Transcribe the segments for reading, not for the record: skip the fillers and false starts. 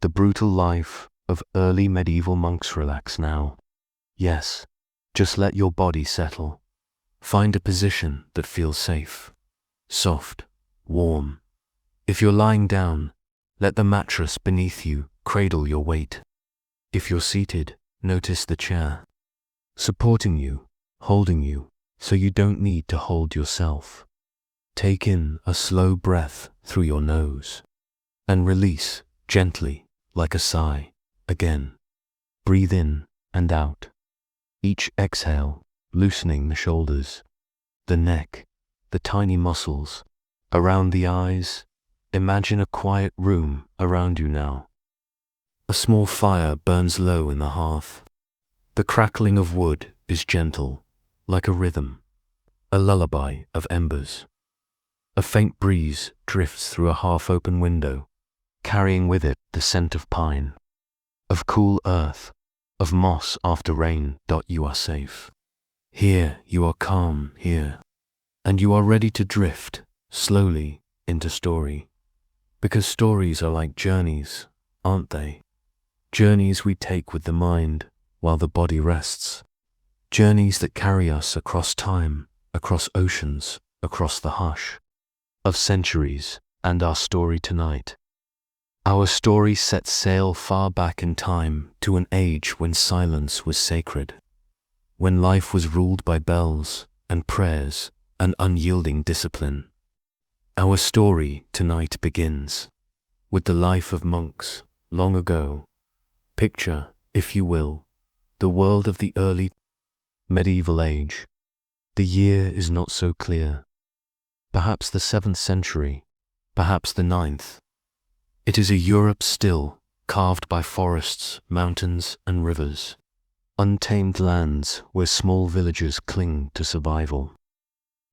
The brutal life of early medieval monks. Relax now. Yes, just let your body settle. Find a position that feels safe, soft, warm. If you're lying down, let the mattress beneath you cradle your weight. If you're seated, notice the chair, supporting you, holding you, so you don't need to hold yourself. Take in a slow breath through your nose, and release gently, like a sigh, again. Breathe in and out. Each exhale, loosening the shoulders, the neck, the tiny muscles, around the eyes. Imagine a quiet room around you now. A small fire burns low in the hearth. The crackling of wood is gentle, like a rhythm, a lullaby of embers. A faint breeze drifts through a half-open window, carrying with it the scent of pine, of cool earth, of moss after rain. You are safe. Here you are calm here, and you are ready to drift slowly into story. Because stories are like journeys, aren't they? Journeys we take with the mind while the body rests. Journeys that carry us across time, across oceans, across the hush of centuries, and our story tonight. Our story sets sail far back in time to an age when silence was sacred, when life was ruled by bells and prayers and unyielding discipline. Our story tonight begins with the life of monks long ago. Picture, if you will, the world of the early medieval age. The year is not so clear. Perhaps the 7th century, perhaps the 9th. It is a Europe still, carved by forests, mountains, and rivers. Untamed lands where small villages cling to survival,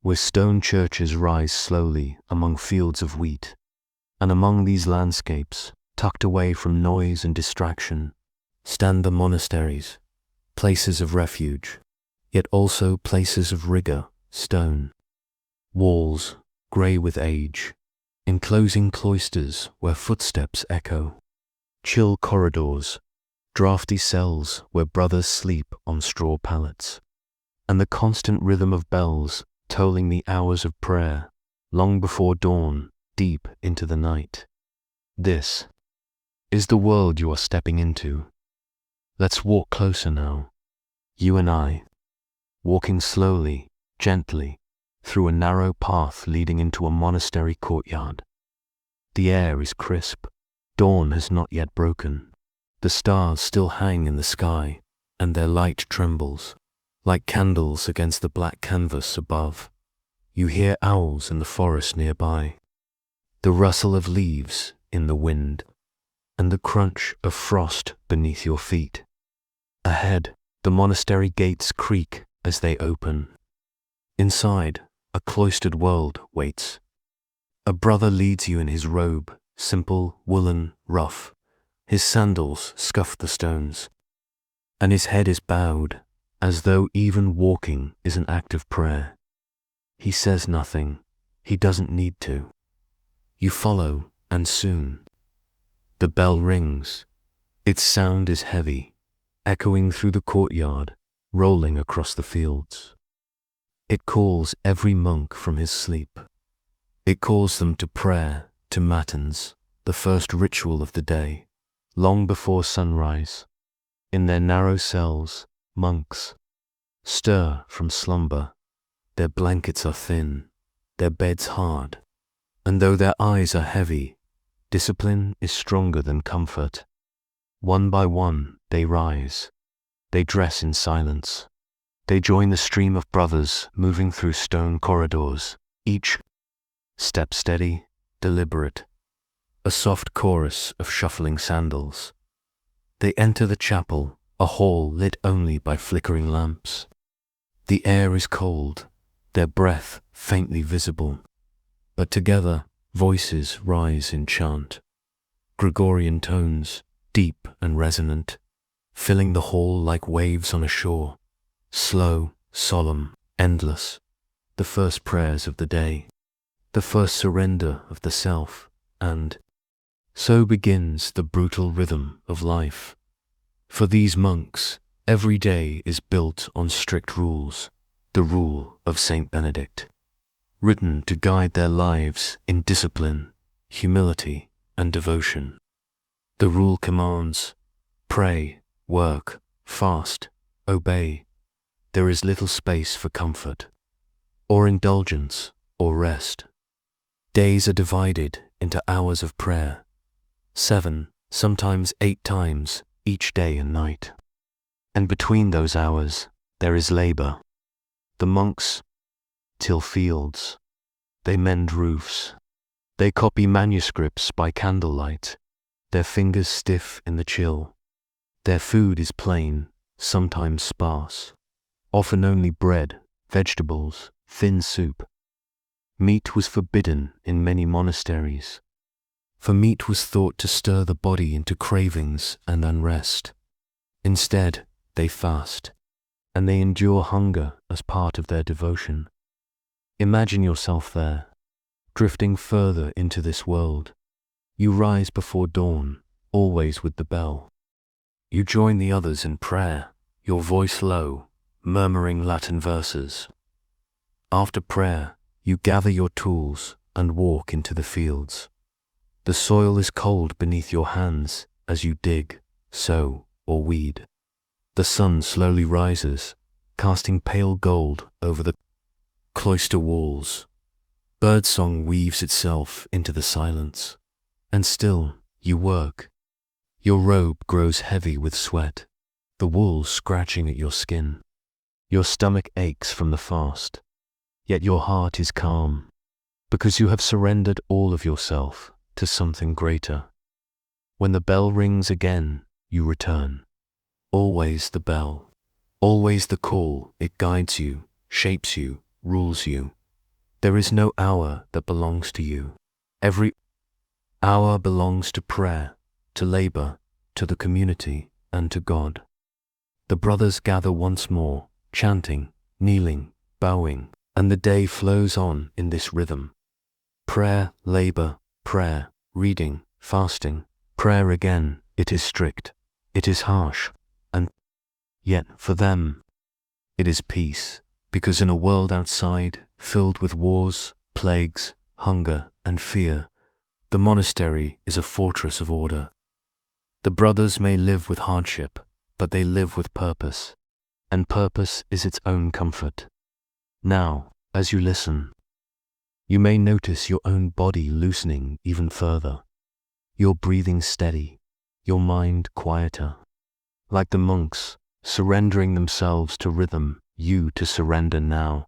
where stone churches rise slowly among fields of wheat. And among these landscapes, tucked away from noise and distraction, stand the monasteries, places of refuge, yet also places of rigor, stone. Walls, grey with age, enclosing cloisters where footsteps echo, chill corridors, drafty cells where brothers sleep on straw pallets, and the constant rhythm of bells tolling the hours of prayer, long before dawn, deep into the night. This is the world you are stepping into. Let's walk closer now, you and I, walking slowly, gently, through a narrow path leading into a monastery courtyard. The air is crisp. Dawn has not yet broken. The stars still hang in the sky, and their light trembles, like candles against the black canvas above. You hear owls in the forest nearby, the rustle of leaves in the wind, and the crunch of frost beneath your feet. Ahead, the monastery gates creak as they open. Inside, a cloistered world waits. A brother leads you in his robe, simple, woolen, rough. His sandals scuff the stones, and his head is bowed, as though even walking is an act of prayer. He says nothing. He doesn't need to. You follow, and soon the bell rings. Its sound is heavy, echoing through the courtyard, rolling across the fields. It calls every monk from his sleep. It calls them to prayer, to matins, the first ritual of the day, long before sunrise. In their narrow cells, monks stir from slumber. Their blankets are thin, their beds hard, and though their eyes are heavy, discipline is stronger than comfort. One by one, they rise. They dress in silence. They join the stream of brothers moving through stone corridors, each step steady, deliberate, a soft chorus of shuffling sandals. They enter the chapel, a hall lit only by flickering lamps. The air is cold, their breath faintly visible, but together voices rise in chant, Gregorian tones, deep and resonant, filling the hall like waves on a shore. Slow, solemn, endless, the first prayers of the day, the first surrender of the self, and So begins the brutal rhythm of life. For these monks, every day is built on strict rules, the rule of Saint Benedict, written to guide their lives in discipline, humility, and devotion. The rule commands, pray, work, fast, obey. There is little space for comfort, or indulgence, or rest. Days are divided into hours of prayer, 7, sometimes 8 times each day and night. And between those hours, there is labor. The monks till fields. They mend roofs. They copy manuscripts by candlelight, their fingers stiff in the chill. Their food is plain, sometimes sparse, often only bread, vegetables, thin soup. Meat was forbidden in many monasteries, for meat was thought to stir the body into cravings and unrest. Instead, they fast, and they endure hunger as part of their devotion. Imagine yourself there, drifting further into this world. You rise before dawn, always with the bell. You join the others in prayer, your voice low, murmuring Latin verses. After prayer, you gather your tools and walk into the fields. The soil is cold beneath your hands as you dig, sow, or weed. The sun slowly rises, casting pale gold over the cloister walls. Birdsong weaves itself into the silence, and still you work. Your robe grows heavy with sweat, the wool scratching at your skin. Your stomach aches from the fast, yet your heart is calm, because you have surrendered all of yourself to something greater. When the bell rings again, you return. Always the bell, always the call. It guides you, shapes you, rules you. There is no hour that belongs to you. Every hour belongs to prayer, to labor, to the community, and to God. The brothers gather once more, chanting, kneeling, bowing, and the day flows on in this rhythm. Prayer, labor, prayer, reading, fasting, prayer again. It is strict, it is harsh, and yet for them, it is peace, because in a world outside, filled with wars, plagues, hunger, and fear, the monastery is a fortress of order. The brothers may live with hardship, but they live with purpose, and purpose is its own comfort. Now, as you listen, you may notice your own body loosening even further, your breathing steady, your mind quieter. Like the monks, surrendering themselves to rhythm, you to surrender now,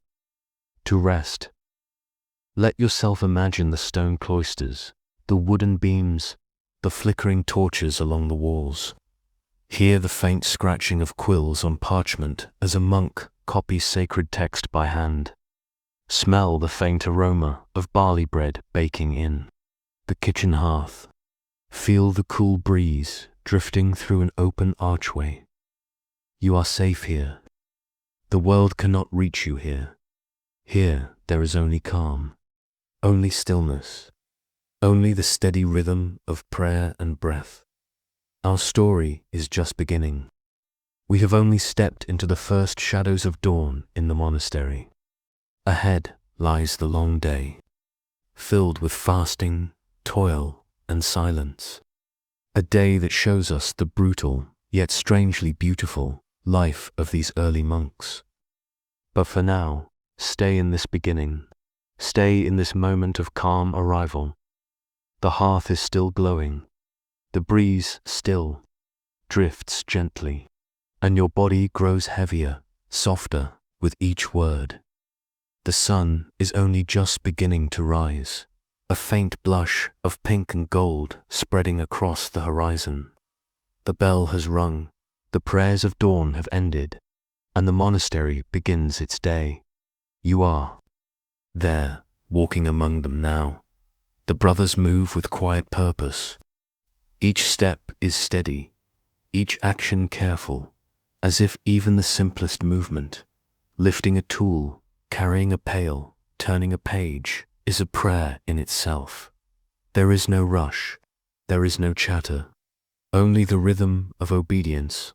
to rest. Let yourself imagine the stone cloisters, the wooden beams, the flickering torches along the walls. Hear the faint scratching of quills on parchment as a monk copies sacred text by hand. Smell the faint aroma of barley bread baking in the kitchen hearth. Feel the cool breeze drifting through an open archway. You are safe here. The world cannot reach you here. Here there is only calm, only stillness, only the steady rhythm of prayer and breath. Our story is just beginning. We have only stepped into the first shadows of dawn in the monastery. Ahead lies the long day, filled with fasting, toil, and silence. A day that shows us the brutal, yet strangely beautiful, life of these early monks. But for now, stay in this beginning. Stay in this moment of calm arrival. The hearth is still glowing. The breeze still drifts gently, and your body grows heavier, softer with each word. The sun is only just beginning to rise, a faint blush of pink and gold spreading across the horizon. The bell has rung, the prayers of dawn have ended, and the monastery begins its day. You are there, walking among them now. The brothers move with quiet purpose. Each step is steady, each action careful, as if even the simplest movement, lifting a tool, carrying a pail, turning a page, is a prayer in itself. There is no rush. there is no chatter, only the rhythm of obedience.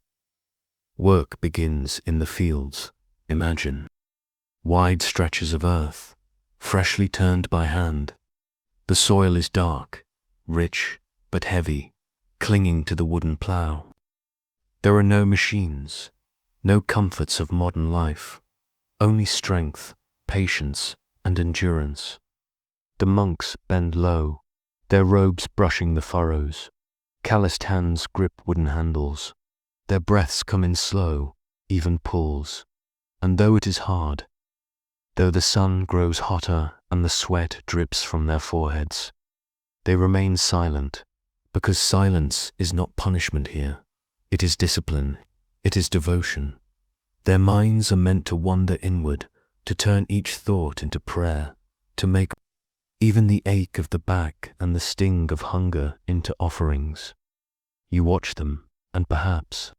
Work begins in the fields, imagine. Wide stretches of earth, freshly turned by hand. The soil is dark, rich, but heavy, clinging to the wooden plough. There are no machines, no comforts of modern life, only strength, patience, and endurance. The monks bend low, their robes brushing the furrows. Calloused hands grip wooden handles. Their breaths come in slow, even pulls. And though it is hard, though the sun grows hotter and the sweat drips from their foreheads, they remain silent, because silence is not punishment here. It is discipline, it is devotion. Their minds are meant to wander inward, to turn each thought into prayer, to make even the ache of the back and the sting of hunger into offerings. You watch them, and perhaps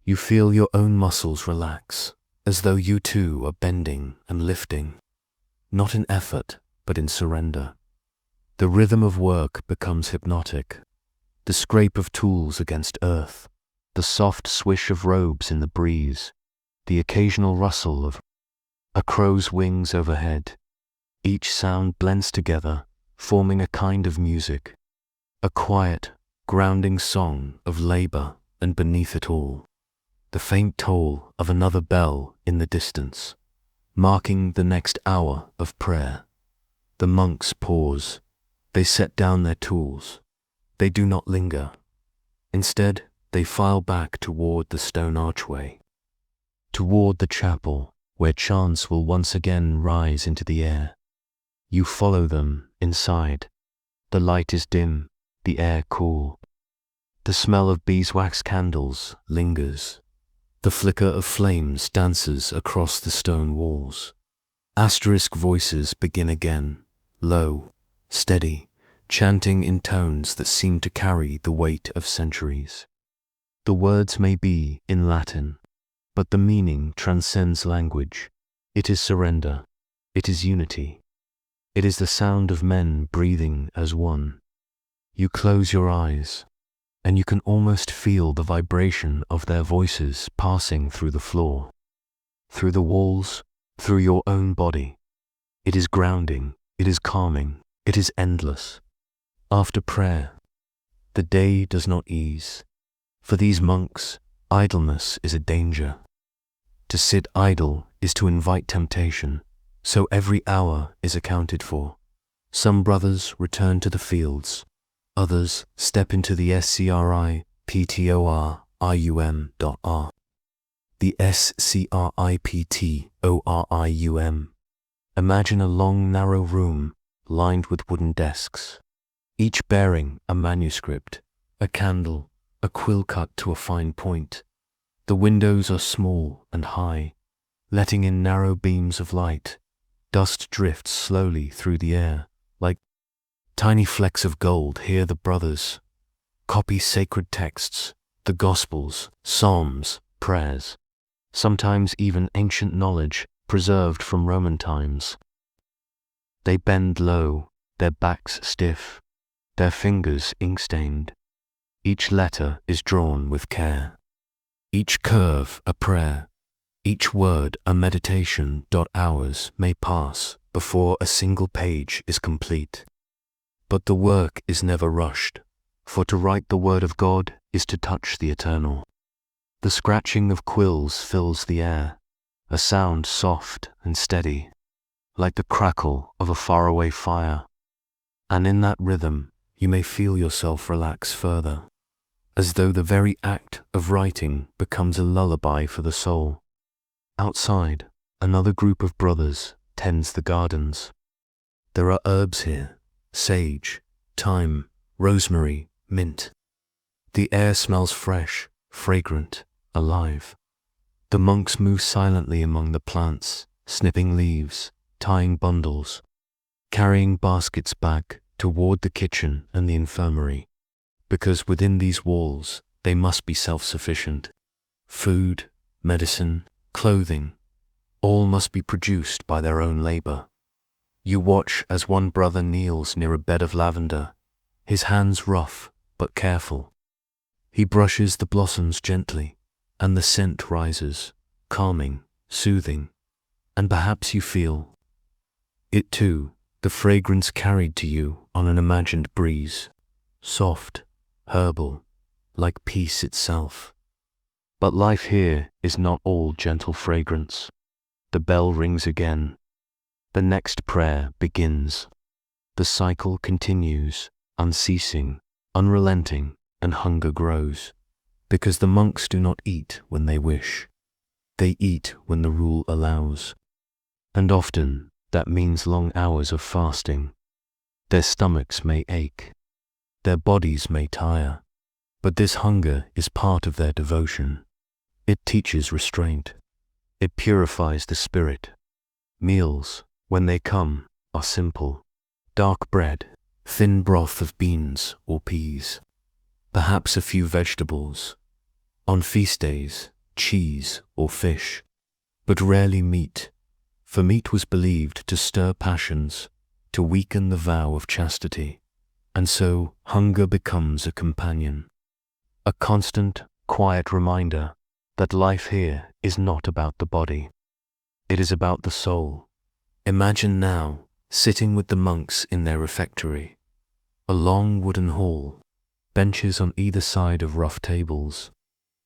you feel your own muscles relax, as though you too are bending and lifting, not in effort, but in surrender. The rhythm of work becomes hypnotic. The scrape of tools against earth, the soft swish of robes in the breeze, the occasional rustle of a crow's wings overhead. Each sound blends together, forming a kind of music, a quiet, grounding song of labor, and beneath it all, the faint toll of another bell in the distance, marking the next hour of prayer. The monks pause. They set down their tools. They do not linger. Instead, they file back toward the stone archway, toward the chapel, where chants will once again rise into the air. You follow them inside. The light is dim, the air cool. The smell of beeswax candles lingers. The flicker of flames dances across the stone walls. Asterisk voices begin again, low, steady, chanting in tones that seem to carry the weight of centuries. The words may be in Latin, but the meaning transcends language. It is surrender. It is unity. It is the sound of men breathing as one. You close your eyes, and you can almost feel the vibration of their voices passing through the floor, through the walls, through your own body. It is grounding, it is calming, it is endless. After prayer, the day does not ease. For these monks, idleness is a danger. To sit idle is to invite temptation, so every hour is accounted for. Some brothers return to the fields, others step into the SCRIPTORIUM.R. The SCRIPTORIUM. Imagine a long, narrow room lined with wooden desks, each bearing a manuscript, a candle, a quill cut to a fine point. The windows are small and high, letting in narrow beams of light. Dust drifts slowly through the air, like tiny flecks of gold. Here the brothers copy sacred texts, the Gospels, Psalms, prayers, sometimes even ancient knowledge preserved from Roman times. They bend low, their backs stiff, their fingers ink-stained. Each letter is drawn with care, each curve a prayer, each word a meditation. Hours may pass before a single page is complete. But the work is never rushed, for to write the word of God is to touch the eternal. The scratching of quills fills the air, a sound soft and steady, like the crackle of a faraway fire. And in that rhythm, you may feel yourself relax further, as though the very act of writing becomes a lullaby for the soul. Outside, another group of brothers tends the gardens. There are herbs here, sage, thyme, rosemary, mint. The air smells fresh, fragrant, alive. The monks move silently among the plants, snipping leaves, tying bundles, carrying baskets back toward the kitchen and the infirmary, because within these walls they must be self-sufficient. Food, medicine, clothing, all must be produced by their own labor. You watch as one brother kneels near a bed of lavender, his hands rough, but careful. He brushes the blossoms gently, and the scent rises, calming, soothing, and perhaps you feel it too, the fragrance carried to you on an imagined breeze, soft, herbal, like peace itself. But life here is not all gentle fragrance. The bell rings again. The next prayer begins. The cycle continues, unceasing, unrelenting, and hunger grows. Because the monks do not eat when they wish. They eat when the rule allows. And often that means long hours of fasting. Their stomachs may ache. Their bodies may tire. But this hunger is part of their devotion. It teaches restraint. It purifies the spirit. Meals, when they come, are simple. Dark bread, thin broth of beans or peas, perhaps a few vegetables. On feast days, cheese or fish, but rarely meat, for meat was believed to stir passions, to weaken the vow of chastity, and so hunger becomes a companion, a constant, quiet reminder that life here is not about the body. It is about the soul. Imagine now sitting with the monks in their refectory, a long wooden hall, benches on either side of rough tables.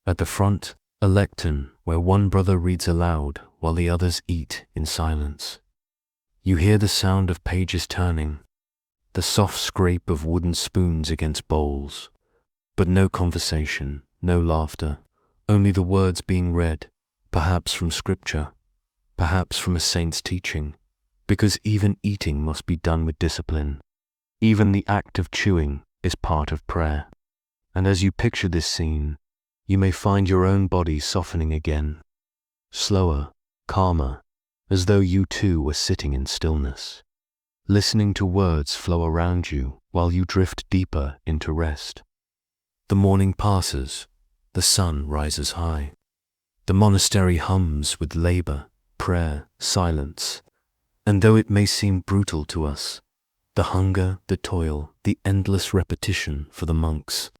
At the front, a lectern where one brother reads aloud while the others eat in silence. You hear the sound of pages turning, the soft scrape of wooden spoons against bowls, but no conversation, no laughter, only the words being read, perhaps from scripture, perhaps from a saint's teaching, because even eating must be done with discipline. Even the act of chewing is part of prayer. And as you picture this scene, you may find your own body softening again, slower, calmer, as though you too were sitting in stillness, listening to words flow around you while you drift deeper into rest. The morning passes, the sun rises high. The monastery hums with labor, prayer, silence, and though it may seem brutal to us, the hunger, the toil, the endless repetition for the monks,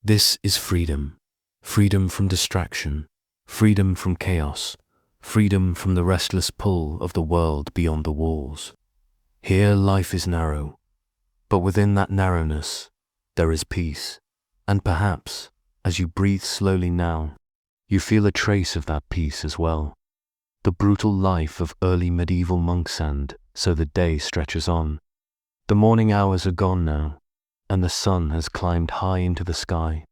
this is freedom. Freedom from distraction, freedom from chaos, freedom from the restless pull of the world beyond the walls. Here life is narrow, but within that narrowness, there is peace. And perhaps, as you breathe slowly now, you feel a trace of that peace as well. The brutal life of early medieval monks, and so the day stretches on. The morning hours are gone now, and the sun has climbed high into the sky.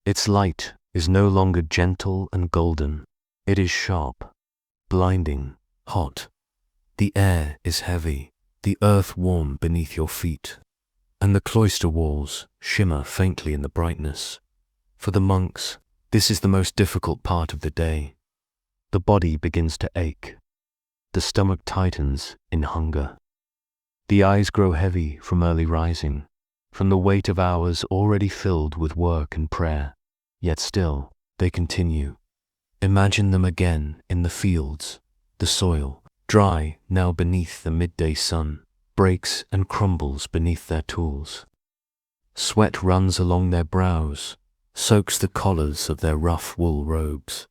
Its light is no longer gentle and golden. It is sharp, blinding, hot. The air is heavy, the earth warm beneath your feet, and the cloister walls shimmer faintly in the brightness. For the monks, this is the most difficult part of the day. The body begins to ache. The stomach tightens in hunger. The eyes grow heavy from early rising, from the weight of hours already filled with work and prayer. Yet still, they continue. Imagine them again in the fields. The soil, dry now beneath the midday sun, breaks and crumbles beneath their tools. Sweat runs along their brows, soaks the collars of their rough wool robes.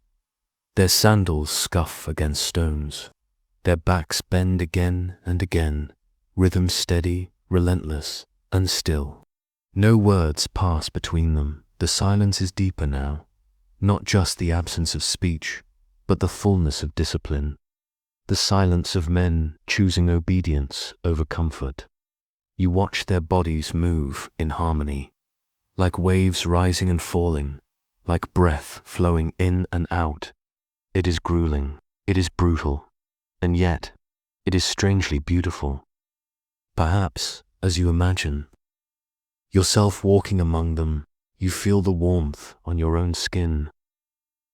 Their sandals scuff against stones. Their backs bend again and again, rhythm steady, relentless, and still. No words pass between them. The silence is deeper now, not just the absence of speech, but the fullness of discipline, the silence of men choosing obedience over comfort. You watch their bodies move in harmony, like waves rising and falling, like breath flowing in and out. It is grueling, it is brutal, and yet it is strangely beautiful. Perhaps, as you imagine yourself walking among them, you feel the warmth on your own skin,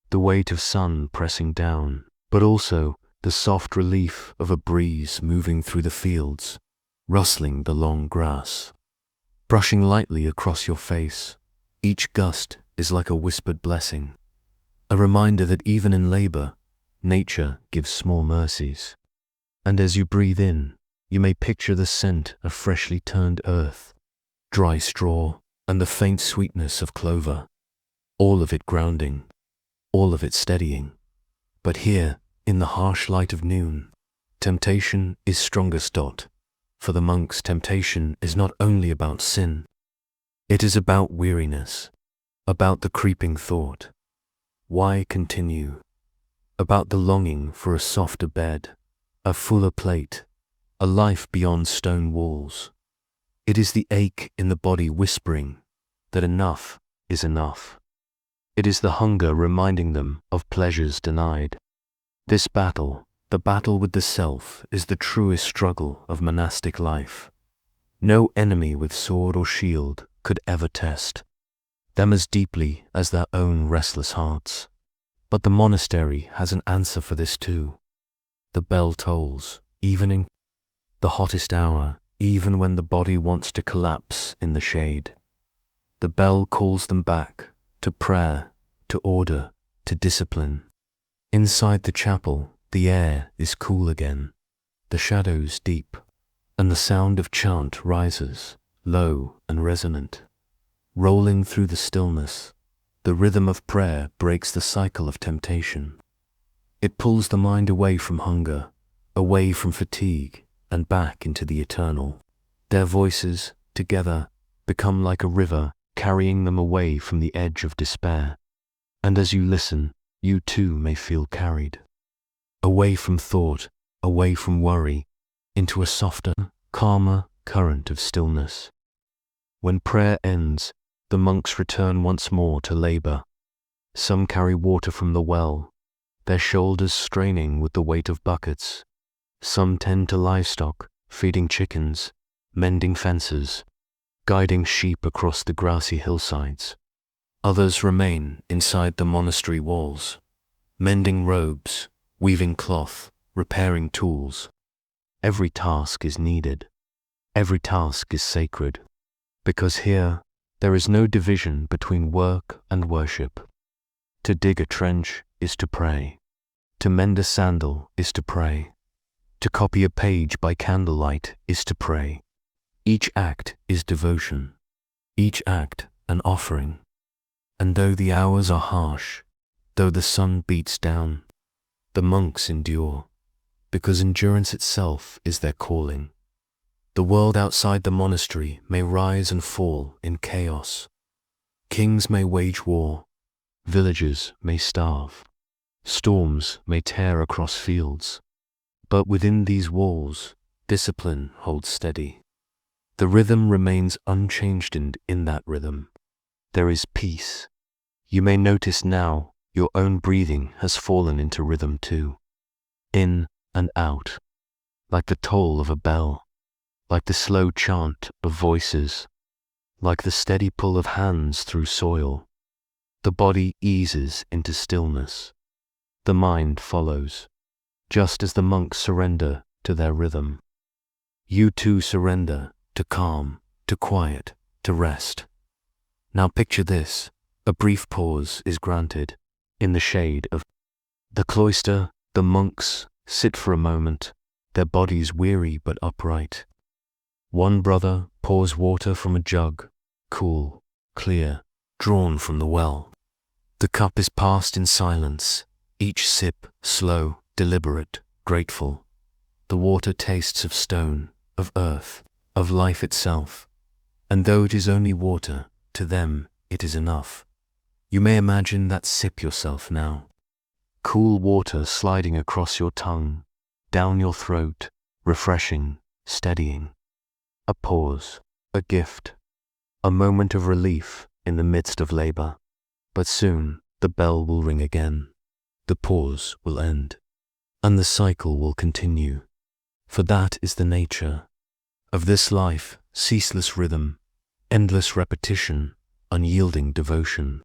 the weight of sun pressing down, but also the soft relief of a breeze moving through the fields, rustling the long grass, brushing lightly across your face. Each gust is like a whispered blessing, a reminder that even in labor, nature gives small mercies. And as you breathe in, you may picture the scent of freshly turned earth, dry straw, and the faint sweetness of clover, all of it grounding, all of it steadying. But here, in the harsh light of noon, temptation is strongest. For the monks, temptation is not only about sin. It is about weariness, about the creeping thought, why continue? About the longing for a softer bed, a fuller plate, a life beyond stone walls. It is the ache in the body whispering that enough is enough. It is the hunger reminding them of pleasures denied. This battle, the battle with the self, is the truest struggle of monastic life. No enemy with sword or shield could ever test them as deeply as their own restless hearts. But the monastery has an answer for this too. The bell tolls, even in the hottest hour, even when the body wants to collapse in the shade. The bell calls them back to prayer, to order, to discipline. Inside the chapel, the air is cool again, the shadows deep, and the sound of chant rises, low and resonant. Rolling through the stillness, the rhythm of prayer breaks the cycle of temptation. It pulls the mind away from hunger, away from fatigue, and back into the eternal. Their voices, together, become like a river, carrying them away from the edge of despair. And as you listen, you too may feel carried. Away from thought, away from worry, into a softer, calmer current of stillness. When prayer ends, the monks return once more to labor. Some carry water from the well, their shoulders straining with the weight of buckets. Some tend to livestock, feeding chickens, mending fences, guiding sheep across the grassy hillsides. Others remain inside the monastery walls, mending robes, weaving cloth, repairing tools. Every task is needed. Every task is sacred, because here there is no division between work and worship. To dig a trench is to pray. To mend a sandal is to pray. To copy a page by candlelight is to pray. Each act is devotion. Each act an offering. And though the hours are harsh, though the sun beats down, the monks endure, because endurance itself is their calling. The world outside the monastery may rise and fall in chaos. Kings may wage war, villages may starve, storms may tear across fields. But within these walls, discipline holds steady. The rhythm remains unchanged, and in that rhythm, there is peace. You may notice now your own breathing has fallen into rhythm too. In and out, like the toll of a bell, like the slow chant of voices, like the steady pull of hands through soil. The body eases into stillness. The mind follows, just as the monks surrender to their rhythm. You too surrender to calm, to quiet, to rest. Now picture this. A brief pause is granted. In the shade of the cloister, the monks sit for a moment, their bodies weary but upright. One brother pours water from a jug, cool, clear, drawn from the well. The cup is passed in silence, each sip slow, deliberate, grateful. The water tastes of stone, of earth, of life itself. And though it is only water, to them it is enough. You may imagine that sip yourself now. Cool water sliding across your tongue, down your throat, refreshing, steadying. A pause, a gift, a moment of relief in the midst of labor. But soon the bell will ring again. The pause will end, and the cycle will continue. For that is the nature of this life, ceaseless rhythm, endless repetition, unyielding devotion.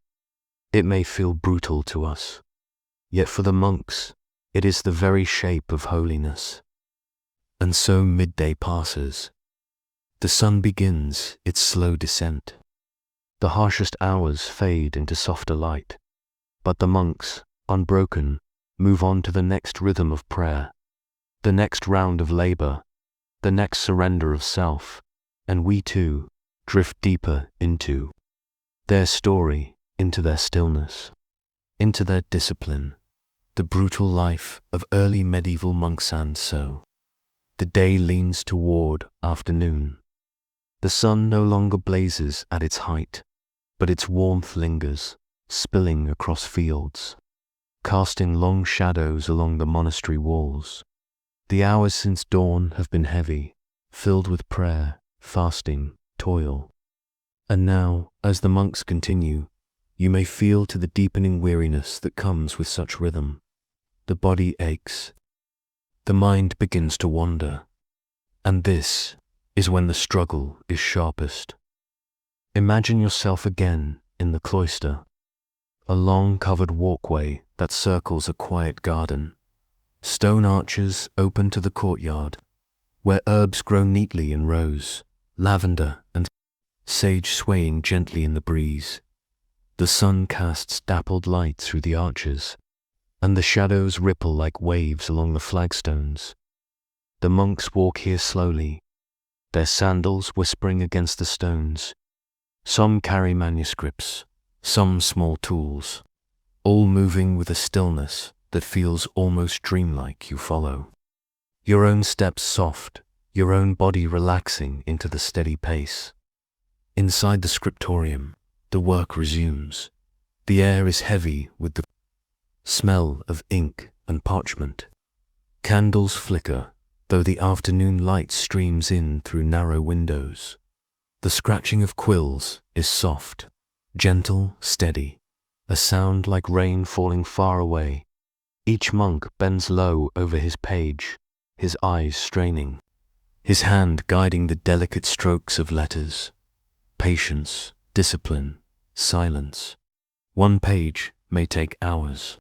It may feel brutal to us, yet for the monks, it is the very shape of holiness. And so midday passes. The sun begins its slow descent. The harshest hours fade into softer light, but the monks, unbroken, move on to the next rhythm of prayer, the next round of labor, the next surrender of self, and we too, drift deeper into their story, into their stillness, into their discipline, the brutal life of early medieval monks. And so the day leans toward afternoon. The sun no longer blazes at its height, but its warmth lingers, spilling across fields, casting long shadows along the monastery walls. The hours since dawn have been heavy, filled with prayer, fasting, toil. And now, as the monks continue, you may feel to the deepening weariness that comes with such rhythm. The body aches. The mind begins to wander. And this is when the struggle is sharpest. Imagine yourself again in the cloister, a long covered walkway that circles a quiet garden, stone arches open to the courtyard, where herbs grow neatly in rows, lavender and sage swaying gently in the breeze. The sun casts dappled light through the arches, and the shadows ripple like waves along the flagstones. The monks walk here slowly, their sandals whispering against the stones. Some carry manuscripts, some small tools, all moving with a stillness that feels almost dreamlike. You follow, your own steps soft, your own body relaxing into the steady pace. Inside the scriptorium, the work resumes. The air is heavy with the smell of ink and parchment. Candles flicker, though the afternoon light streams in through narrow windows. The scratching of quills is soft, gentle, steady, a sound like rain falling far away. Each monk bends low over his page, his eyes straining, his hand guiding the delicate strokes of letters. Patience, discipline, silence. One page may take hours.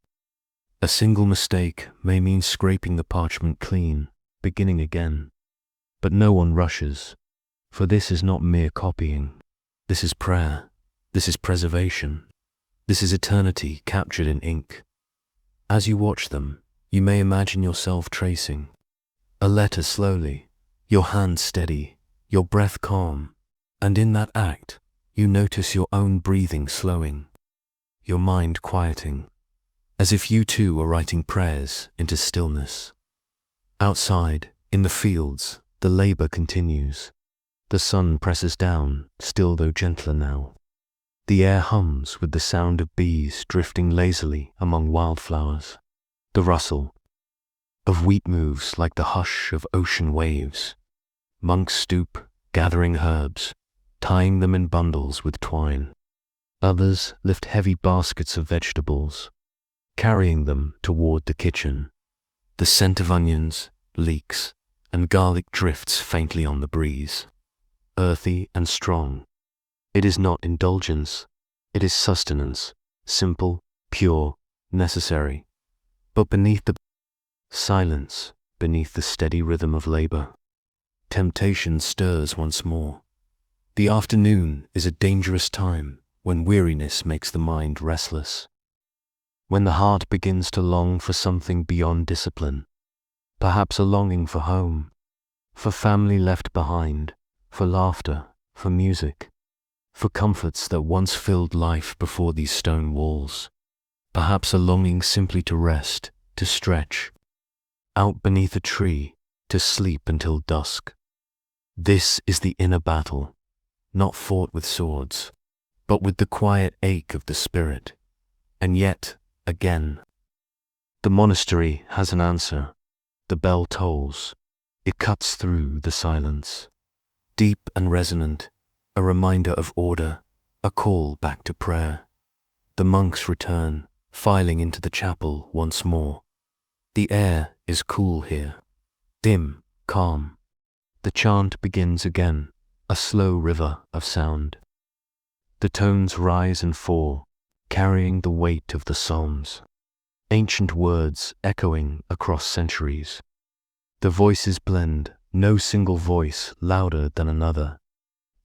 A single mistake may mean scraping the parchment clean, beginning again. But no one rushes, for this is not mere copying. This is prayer. This is preservation. This is eternity captured in ink. As you watch them, you may imagine yourself tracing a letter slowly, your hand steady, your breath calm, and in that act, you notice your own breathing slowing, your mind quieting, as if you too are writing prayers into stillness. Outside, in the fields, the labor continues. The sun presses down, still though gentler now. The air hums with the sound of bees drifting lazily among wildflowers. The rustle of wheat moves like the hush of ocean waves. Monks stoop, gathering herbs, tying them in bundles with twine. Others lift heavy baskets of vegetables, carrying them toward the kitchen. The scent of onions, leeks, and garlic drifts faintly on the breeze. Earthy and strong. It is not indulgence, it is sustenance, simple, pure, necessary. But beneath the silence, beneath the steady rhythm of labor, temptation stirs once more. The afternoon is a dangerous time when weariness makes the mind restless. When the heart begins to long for something beyond discipline, perhaps a longing for home, for family left behind, for laughter, for music, for comforts that once filled life before these stone walls. Perhaps a longing simply to rest, to stretch, out beneath a tree, to sleep until dusk. This is the inner battle, not fought with swords, but with the quiet ache of the spirit. And yet, again, the monastery has an answer. The bell tolls. It cuts through the silence. Deep and resonant, a reminder of order, a call back to prayer. The monks return, filing into the chapel once more. The air is cool here, dim, calm. The chant begins again, a slow river of sound. The tones rise and fall, carrying the weight of the Psalms. Ancient words echoing across centuries. The voices blend, no single voice louder than another.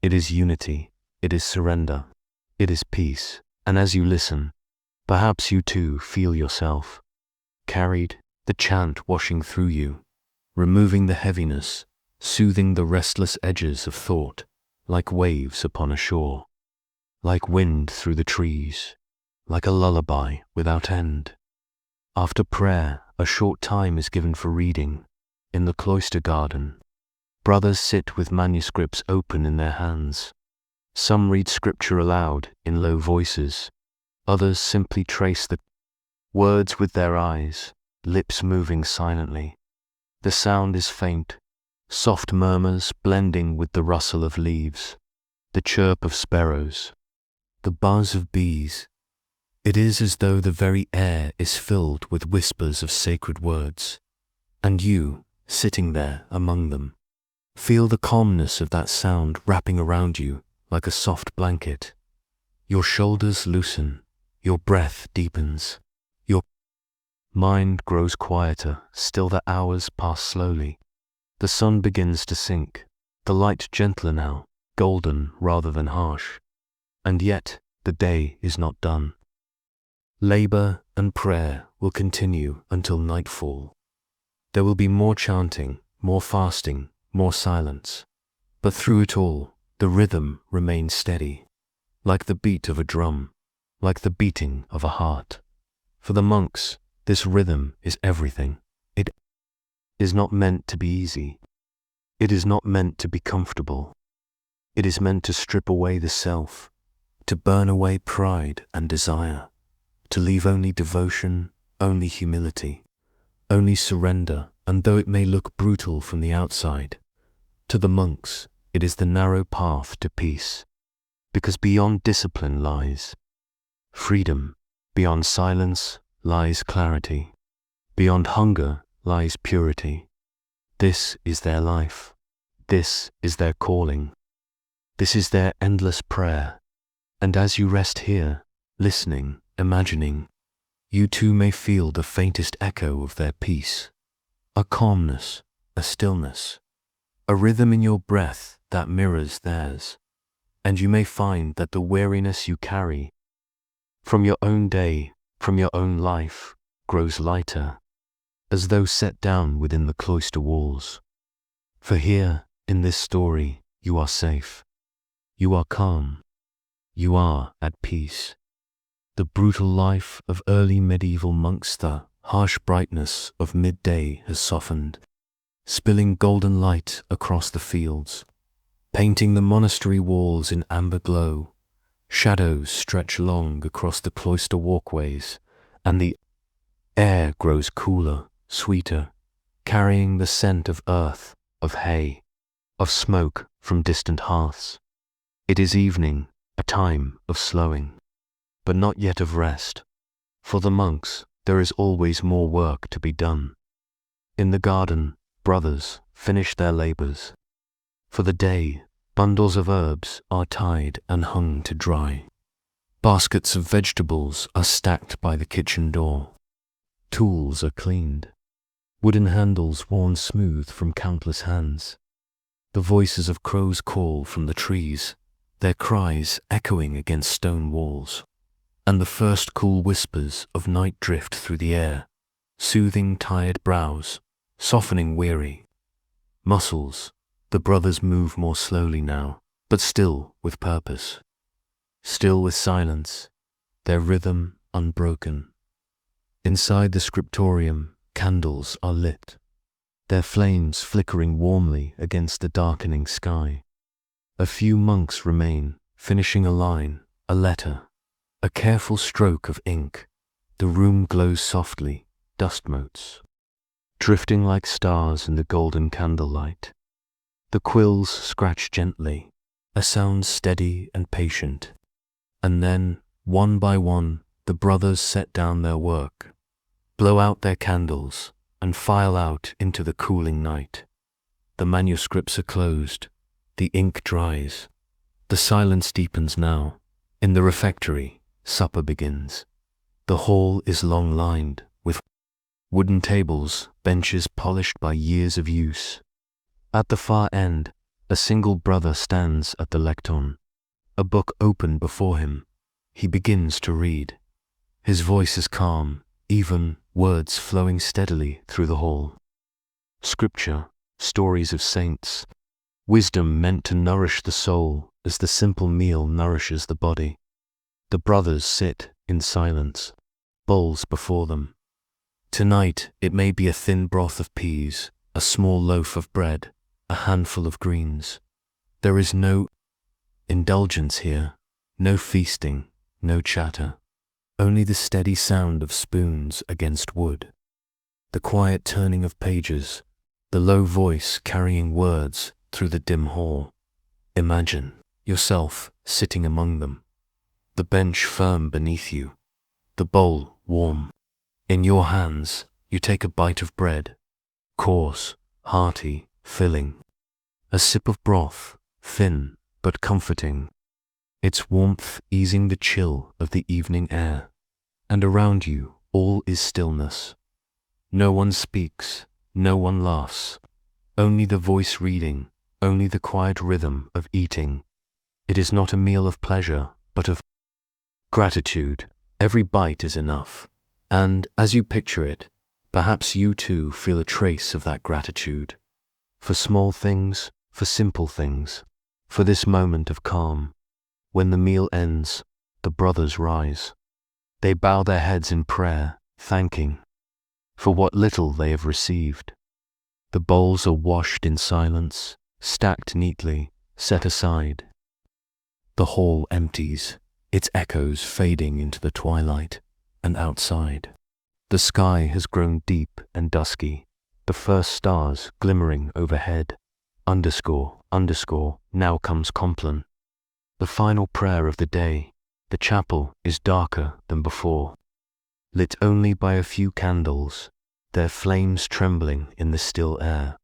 It is unity, it is surrender, it is peace. And as you listen, perhaps you too feel yourself carried, the chant washing through you, removing the heaviness, soothing the restless edges of thought. like waves upon a shore, like wind through the trees, like a lullaby without end. After prayer, a short time is given for reading. In the cloister garden, brothers sit with manuscripts open in their hands. Some read scripture aloud in low voices. Others simply trace the words with their eyes, lips moving silently. The sound is faint, soft murmurs blending with the rustle of leaves, the chirp of sparrows, the buzz of bees. It is as though the very air is filled with whispers of sacred words, and you, sitting there among them, feel the calmness of that sound wrapping around you like a soft blanket. Your shoulders loosen, your breath deepens, your mind grows quieter. Still the hours pass slowly. The sun begins to sink, the light gentler now, golden rather than harsh. And yet the day is not done. Labor and prayer will continue until nightfall. There will be more chanting, more fasting, more silence. But through it all, the rhythm remains steady, like the beat of a drum, like the beating of a heart. For the monks, this rhythm is everything. It is not meant to be easy. It is not meant to be comfortable. It is meant to strip away the self, to burn away pride and desire, to leave only devotion, only humility, only surrender. And though it may look brutal from the outside, to the monks it is the narrow path to peace, because beyond discipline lies freedom, beyond silence lies clarity, beyond hunger lies purity. This is their life. This is their calling. This is their endless prayer. And as you rest here, listening, imagining, you too may feel the faintest echo of their peace. A calmness, a stillness, a rhythm in your breath that mirrors theirs. And you may find that the weariness you carry from your own day, from your own life, grows lighter, as though set down within the cloister walls. For here, in this story, you are safe. You are calm. You are at peace. The brutal life of early medieval monks, the harsh brightness of midday has softened, spilling golden light across the fields, painting the monastery walls in amber glow. Shadows stretch long across the cloister walkways, and the air grows cooler, sweeter, carrying the scent of earth, of hay, of smoke from distant hearths. It is evening, a time of slowing, but not yet of rest. For the monks, there is always more work to be done. In the garden, brothers finish their labors. For the day, bundles of herbs are tied and hung to dry. Baskets of vegetables are stacked by the kitchen door. Tools are cleaned. Wooden handles worn smooth from countless hands. The voices of crows call from the trees, their cries echoing against stone walls. And the first cool whispers of night drift through the air, soothing tired brows, softening weary muscles. The brothers move more slowly now, but still with purpose, still with silence, their rhythm unbroken. Inside the scriptorium, candles are lit, their flames flickering warmly against the darkening sky. A few monks remain, finishing a line, a letter, a careful stroke of ink. The room glows softly, dust motes drifting like stars in the golden candlelight. The quills scratch gently, a sound steady and patient. And then, one by one, the brothers set down their work, blow out their candles, and file out into the cooling night. The manuscripts are closed, the ink dries, the silence deepens now. In the refectory, supper begins. The hall is long-lined with wooden tables, benches polished by years of use. At the far end, a single brother stands at the lectern, a book open before him. He begins to read. His voice is calm, even, words flowing steadily through the hall. Scripture, stories of saints, wisdom meant to nourish the soul as the simple meal nourishes the body. The brothers sit in silence, bowls before them. Tonight it may be a thin broth of peas, a small loaf of bread, a handful of greens. There is no indulgence here, no feasting, no chatter. Only the steady sound of spoons against wood, the quiet turning of pages, the low voice carrying words through the dim hall. Imagine yourself sitting among them, the bench firm beneath you, the bowl warm. In your hands, you take a bite of bread, coarse, hearty, filling. A sip of broth, thin but comforting, its warmth easing the chill of the evening air. And around you all is stillness. No one speaks, no one laughs. Only the voice reading, only the quiet rhythm of eating. It is not a meal of pleasure, but of gratitude. Every bite is enough. And as you picture it, perhaps you too feel a trace of that gratitude. For small things, for simple things, for this moment of calm. When the meal ends, the brothers rise. They bow their heads in prayer, thanking for what little they have received. The bowls are washed in silence, stacked neatly, set aside. The hall empties, its echoes fading into the twilight, and outside. The sky has grown deep and dusky, the first stars glimmering overhead. Underscore, now comes Compline. The final prayer of the day. The chapel is darker than before, lit only by a few candles, their flames trembling in the still air.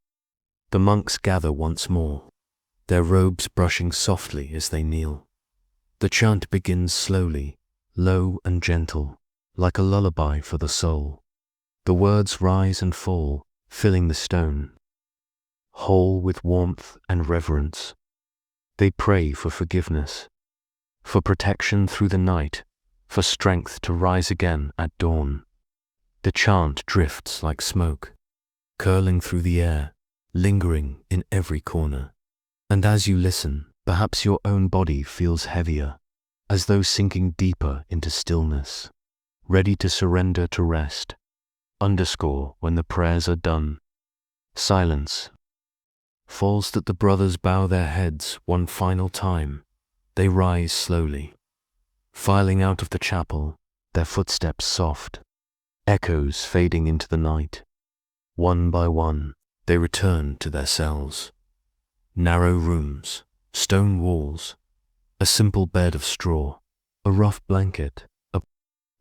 The monks gather once more, their robes brushing softly as they kneel. The chant begins slowly, low and gentle, like a lullaby for the soul. The words rise and fall, filling the stone, whole with warmth and reverence. They pray for forgiveness, for protection through the night, for strength to rise again at dawn. The chant drifts like smoke, curling through the air, lingering in every corner. And as you listen, perhaps your own body feels heavier, as though sinking deeper into stillness, ready to surrender to rest. Underscore when the prayers are done. Silence falls that the brothers bow their heads one final time. They rise slowly, filing out of the chapel, their footsteps soft, echoes fading into the night. One by one, they return to their cells. Narrow rooms, stone walls, a simple bed of straw, a rough blanket, a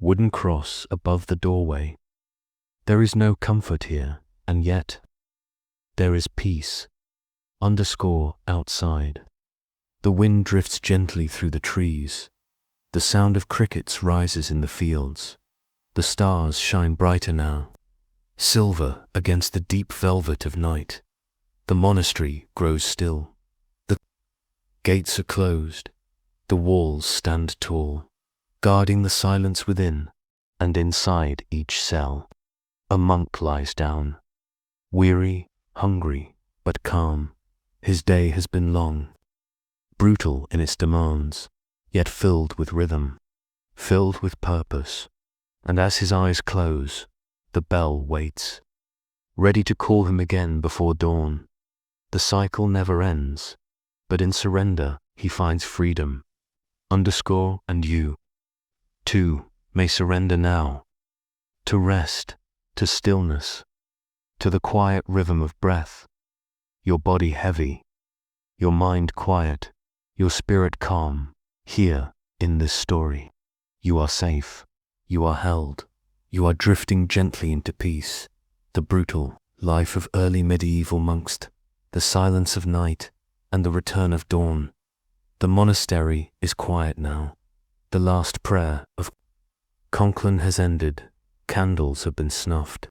wooden cross above the doorway. There is no comfort here, and yet there is peace. Underscore outside. The wind drifts gently through the trees. The sound of crickets rises in the fields. The stars shine brighter now, silver against the deep velvet of night. The monastery grows still. The gates are closed. The walls stand tall, guarding the silence within, and inside each cell, a monk lies down, weary, hungry, but calm. His day has been long, brutal in its demands, yet filled with rhythm, filled with purpose. And as his eyes close, the bell waits, ready to call him again before dawn. The cycle never ends, but in surrender he finds freedom. Underscore and you, too, may surrender now, to rest, to stillness, to the quiet rhythm of breath. Your body heavy, your mind quiet, your spirit calm. Here, in this story, you are safe, you are held, you are drifting gently into peace. The brutal life of early medieval monks, the silence of night, and the return of dawn. The monastery is quiet now. The last prayer of Compline has ended, candles have been snuffed,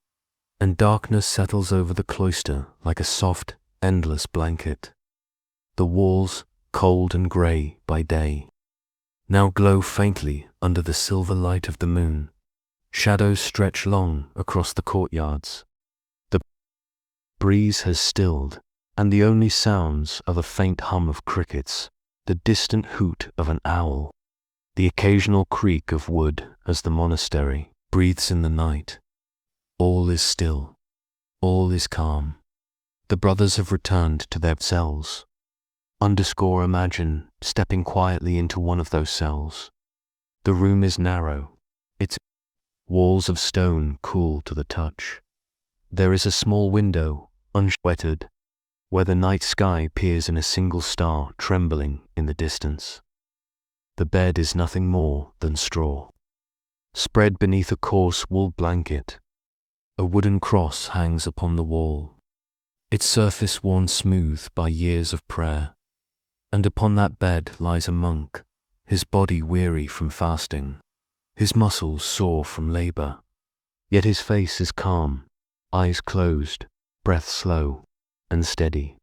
and darkness settles over the cloister like a soft, endless blanket. The walls, cold and grey by day, now glow faintly under the silver light of the moon. Shadows stretch long across the courtyards. The breeze has stilled, and the only sounds are the faint hum of crickets, the distant hoot of an owl, the occasional creak of wood as the monastery breathes in the night. All is still. All is calm. The brothers have returned to their cells. Imagine stepping quietly into one of those cells. The room is narrow, its walls of stone cool to the touch. There is a small window, unshuttered, where the night sky peers in a single star trembling in the distance. The bed is nothing more than straw, spread beneath a coarse wool blanket. A wooden cross hangs upon the wall, its surface worn smooth by years of prayer. And upon that bed lies a monk, his body weary from fasting, his muscles sore from labor. Yet his face is calm, eyes closed, breath slow and steady.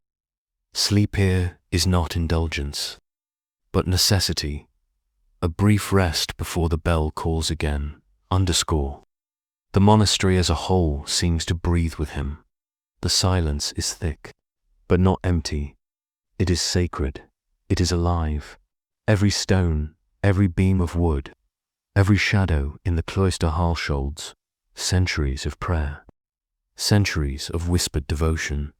Sleep here is not indulgence, but necessity, a brief rest before the bell calls again. The monastery as a whole seems to breathe with him. The silence is thick, but not empty. It is sacred. It is alive. Every stone, every beam of wood, every shadow in the cloister hallsholds, centuries of prayer, centuries of whispered devotion.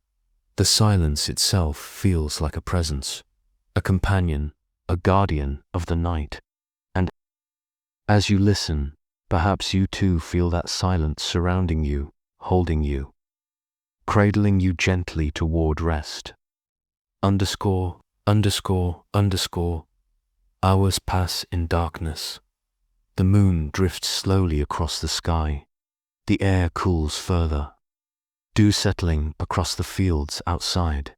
The silence itself feels like a presence, a companion, a guardian of the night. And as you listen, perhaps you too feel that silence surrounding you, holding you, cradling you gently toward rest. Hours pass in darkness. The moon drifts slowly across the sky. The air cools further. Dew settling across the fields outside.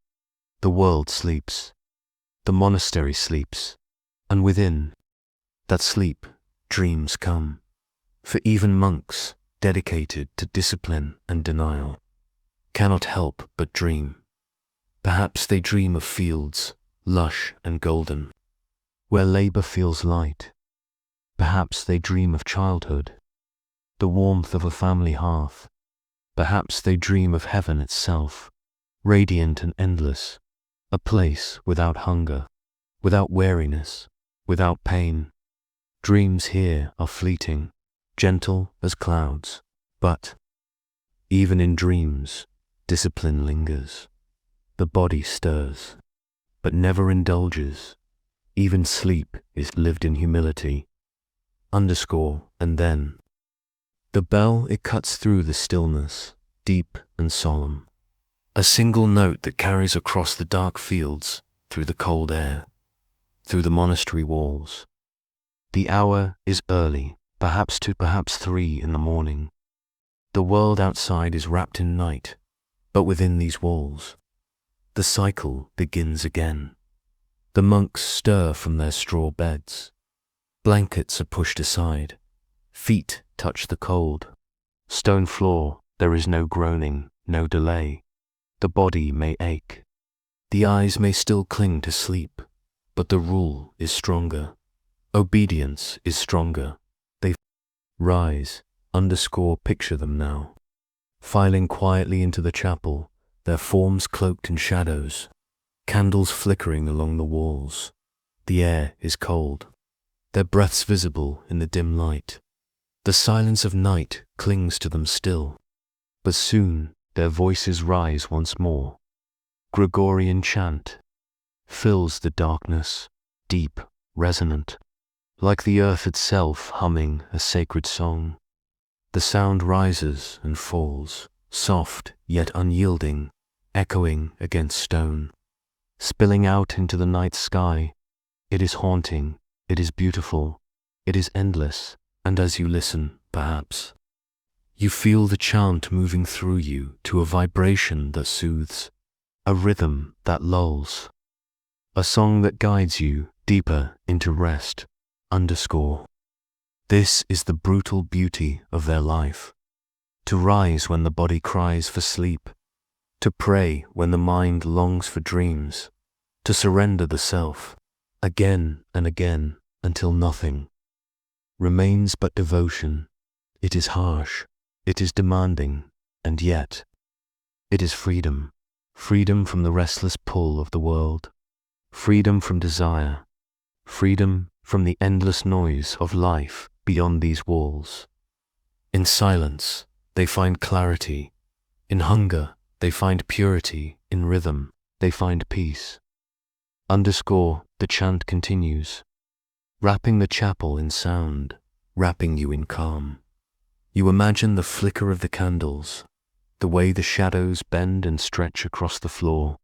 The world sleeps. The monastery sleeps. And within that sleep, dreams come. For even monks, dedicated to discipline and denial, cannot help but dream. Perhaps they dream of fields, lush and golden, where labor feels light. Perhaps they dream of childhood, the warmth of a family hearth. Perhaps they dream of heaven itself, radiant and endless, a place without hunger, without weariness, without pain. Dreams here are fleeting, gentle as clouds, but even in dreams, discipline lingers. The body stirs, but never indulges. Even sleep is lived in humility. And then the bell, it cuts through the stillness, deep and solemn. A single note that carries across the dark fields, through the cold air, through the monastery walls. The hour is early, perhaps 2, perhaps 3 in the morning. The world outside is wrapped in night, but within these walls, the cycle begins again. The monks stir from their straw beds. Blankets are pushed aside. Feet touch the cold. Stone floor, there is no groaning, no delay. The body may ache. The eyes may still cling to sleep, but the rule is stronger. Obedience is stronger. They rise, picture them now, filing quietly into the chapel, their forms cloaked in shadows, candles flickering along the walls. The air is cold, their breaths visible in the dim light. The silence of night clings to them still, but soon their voices rise once more. Gregorian chant fills the darkness, deep, resonant, like the earth itself humming a sacred song. The sound rises and falls, soft yet unyielding, echoing against stone, spilling out into the night sky. It is haunting, it is beautiful, it is endless, and as you listen, perhaps, you feel the chant moving through you to a vibration that soothes, a rhythm that lulls, a song that guides you deeper into rest. This is the brutal beauty of their life. To rise when the body cries for sleep, to pray when the mind longs for dreams, to surrender the self, again and again, until nothing remains but devotion. It is harsh, it is demanding, and yet it is freedom. freedom from the restless pull of the world, freedom from desire, freedom from the endless noise of life beyond these walls. In silence, they find clarity. In hunger, they find purity. In rhythm, they find peace. Underscore, the chant continues, wrapping the chapel in sound, wrapping you in calm. You imagine the flicker of the candles, the way the shadows bend and stretch across the floor.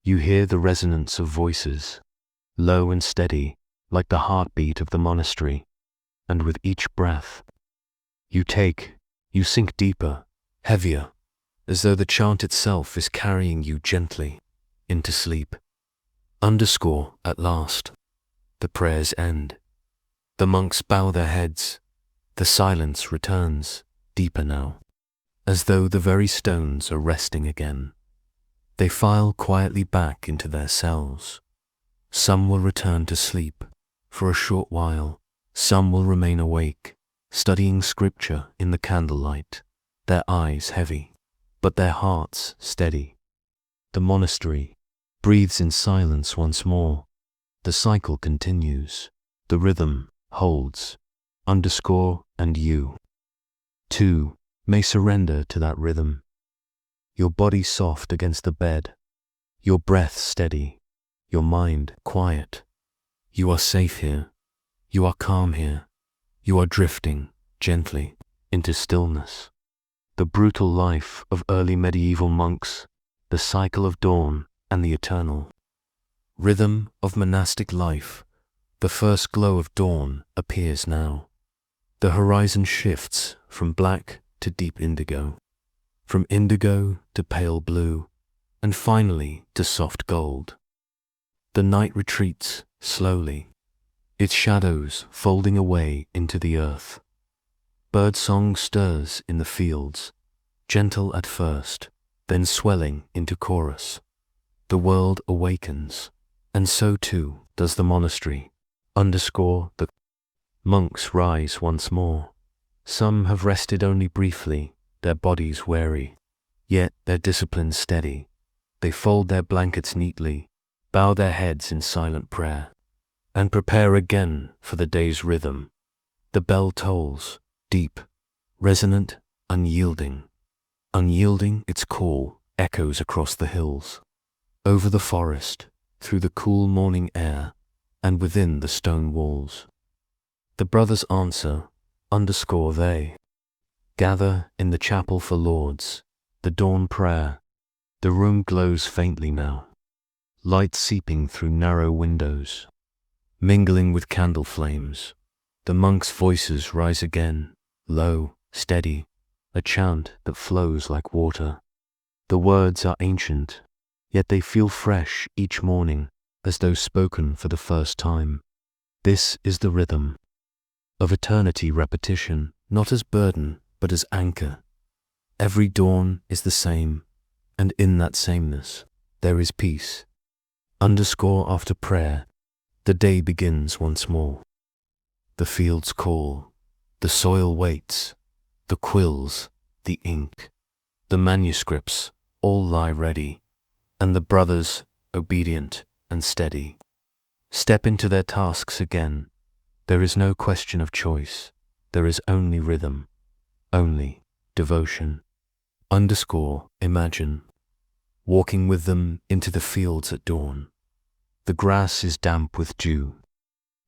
You hear the resonance of voices, low and steady, like the heartbeat of the monastery, and with each breath, you sink deeper, heavier, as though the chant itself is carrying you gently into sleep. Underscore, at last, the prayers end. The monks bow their heads. The silence returns, deeper now, as though the very stones are resting again. They file quietly back into their cells. Some will return to sleep for a short while. Some will remain awake, studying scripture in the candlelight, their eyes heavy, but their hearts steady. The monastery breathes in silence once more. The cycle continues. The rhythm holds. Underscore and you, too, may surrender to that rhythm. Your body soft against the bed, your breath steady, your mind quiet. You are safe here. You are calm here. You are drifting gently into stillness. The brutal life of early medieval monks, the cycle of dawn and the eternal rhythm of monastic life. The first glow of dawn appears now. The horizon shifts from black to deep indigo, from indigo to pale blue, and finally to soft gold. The night retreats slowly, its shadows folding away into the earth. Birdsong stirs in the fields, gentle at first, then swelling into chorus. The world awakens, and so too does the monastery. Underscore, the monks rise once more. Some have rested only briefly, their bodies weary, yet their discipline steady. They fold their blankets neatly, bow their heads in silent prayer, and prepare again for the day's rhythm. The bell tolls, deep, resonant, unyielding. Unyielding, its call echoes across the hills, over the forest, through the cool morning air, and within the stone walls. The brothers answer, underscore they gather in the chapel for lauds, the dawn prayer. The room glows faintly now, light seeping through narrow windows, mingling with candle flames. The monks' voices rise again, low, steady, a chant that flows like water. The words are ancient, yet they feel fresh each morning, as though spoken for the first time. This is the rhythm of eternity repetition, not as burden, but as anchor. Every dawn is the same, and in that sameness there is peace. Underscore after prayer, the day begins once more. The fields call, the soil waits, the quills, the ink, the manuscripts all lie ready, and the brothers, obedient and steady, step into their tasks again. There is no question of choice. There is only rhythm, only devotion. Underscore imagine, walking with them into the fields at dawn. The grass is damp with dew,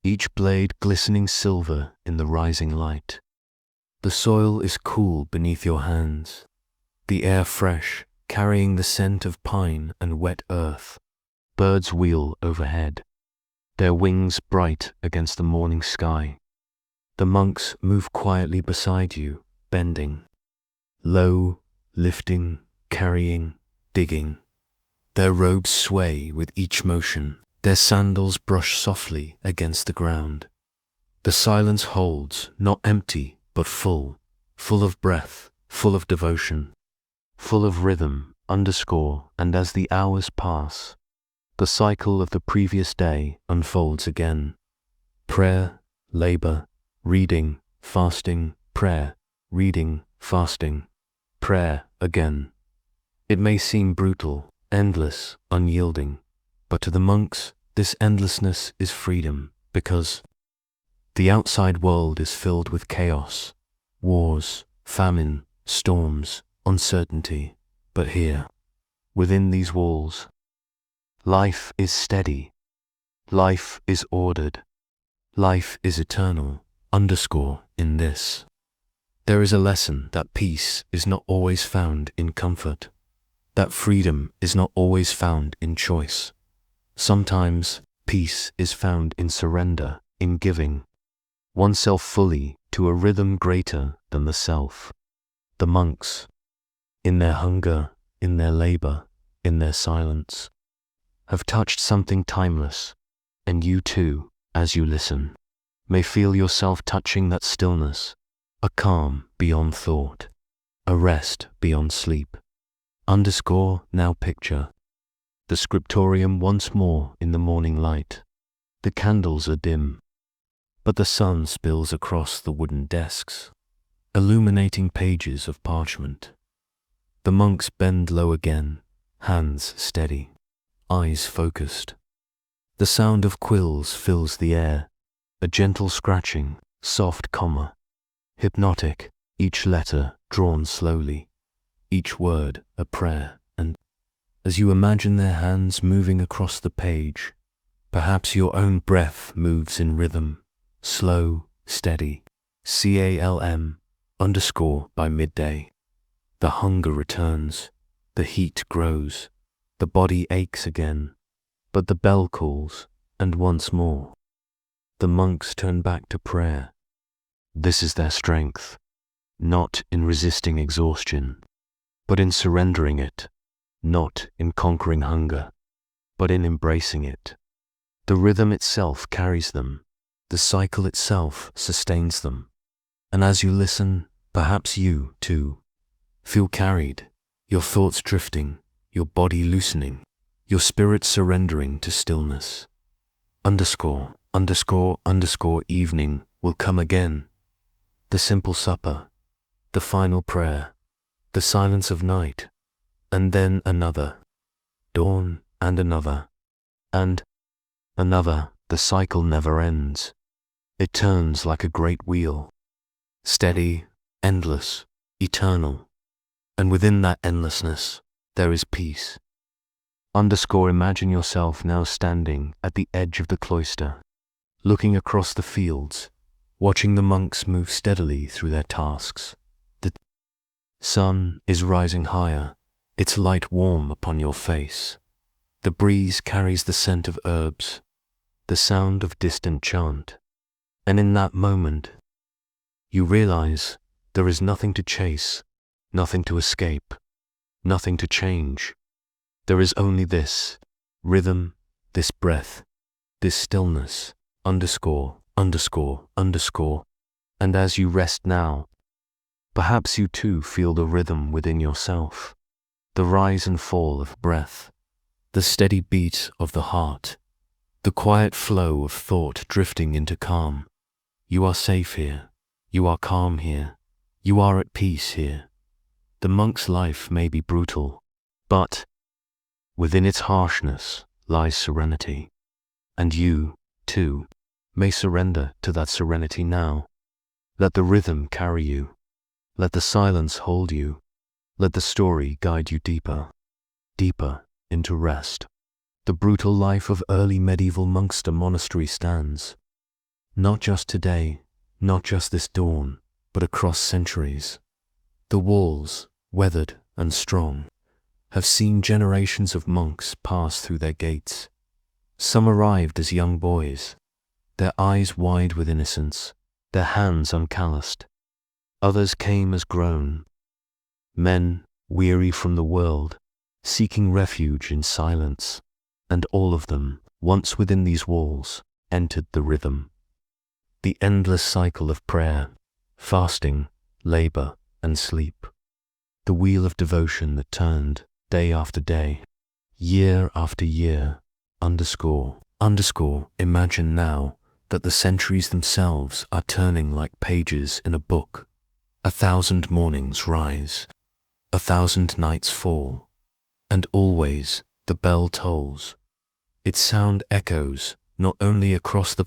each blade glistening silver in the rising light. The soil is cool beneath your hands, the air fresh, carrying the scent of pine and wet earth. Birds wheel overhead, their wings bright against the morning sky. The monks move quietly beside you, bending, low, lifting, carrying, digging. Their robes sway with each motion, their sandals brush softly against the ground. The silence holds, not empty, but full of breath, full of devotion, full of rhythm, underscore, and as the hours pass, the cycle of the previous day unfolds again. Prayer, labor, reading, fasting, prayer, reading, fasting, prayer again. It may seem brutal, endless, unyielding. But to the monks, this endlessness is freedom, because the outside world is filled with chaos, wars, famine, storms, uncertainty. But here, within these walls, life is steady, life is ordered, life is eternal. Underscore in this. There is a lesson that peace is not always found in comfort, that freedom is not always found in choice. Sometimes peace is found in surrender, in giving oneself fully to a rhythm greater than the self. The monks, in their hunger, in their labor, in their silence, have touched something timeless, and you too, as you listen, may feel yourself touching that stillness, a calm beyond thought, a rest beyond sleep. Underscore now picture the scriptorium once more in the morning light. The candles are dim, but the sun spills across the wooden desks, illuminating pages of parchment. The monks bend low again, hands steady, eyes focused. The sound of quills fills the air, a gentle scratching, soft comma, hypnotic, each letter drawn slowly, each word a prayer. And as you imagine their hands moving across the page, perhaps your own breath moves in rhythm, slow, steady. CALM underscore by midday. The hunger returns, the heat grows, the body aches again, but the bell calls, and once more. The monks turn back to prayer. This is their strength, not in resisting exhaustion, but in surrendering it, not in conquering hunger, but in embracing it. The rhythm itself carries them, the cycle itself sustains them. And as you listen, perhaps you, too, feel carried, your thoughts drifting, your body loosening, your spirit surrendering to stillness. Underscore evening will come again. The simple supper, the final prayer, the silence of night, and then another, dawn and another, and another. The cycle never ends. It turns like a great wheel, steady, endless, eternal, and within that endlessness, there is peace. Underscore imagine yourself now standing at the edge of the cloister, looking across the fields, watching the monks move steadily through their tasks. The sun is rising higher, its light warm upon your face. The breeze carries the scent of herbs, the sound of distant chant, and in that moment, you realize there is nothing to chase, nothing to escape, nothing to change. There is only this rhythm, this breath, this stillness. Underscore. And as you rest now, perhaps you too feel the rhythm within yourself, the rise and fall of breath, the steady beat of the heart, the quiet flow of thought drifting into calm. You are safe here, you are calm here, you are at peace here. The monk's life may be brutal, but within its harshness lies serenity, and you, too, may surrender to that serenity now. Let the rhythm carry you. Let the silence hold you. Let the story guide you deeper, deeper into rest. The brutal life of early medieval Monkster monastery stands, not just today, not just this dawn, but across centuries. The walls, weathered and strong, have seen generations of monks pass through their gates. Some arrived as young boys, their eyes wide with innocence, their hands uncalloused. Others came as grown men, weary from the world, seeking refuge in silence, and all of them, once within these walls, entered the rhythm. The endless cycle of prayer, fasting, labor, and sleep. The wheel of devotion that turned day after day, year after year. Underscore. Imagine now that the centuries themselves are turning like pages in a book. 1,000 mornings rise, 1,000 nights fall, And always the bell tolls. Its sound echoes not only across the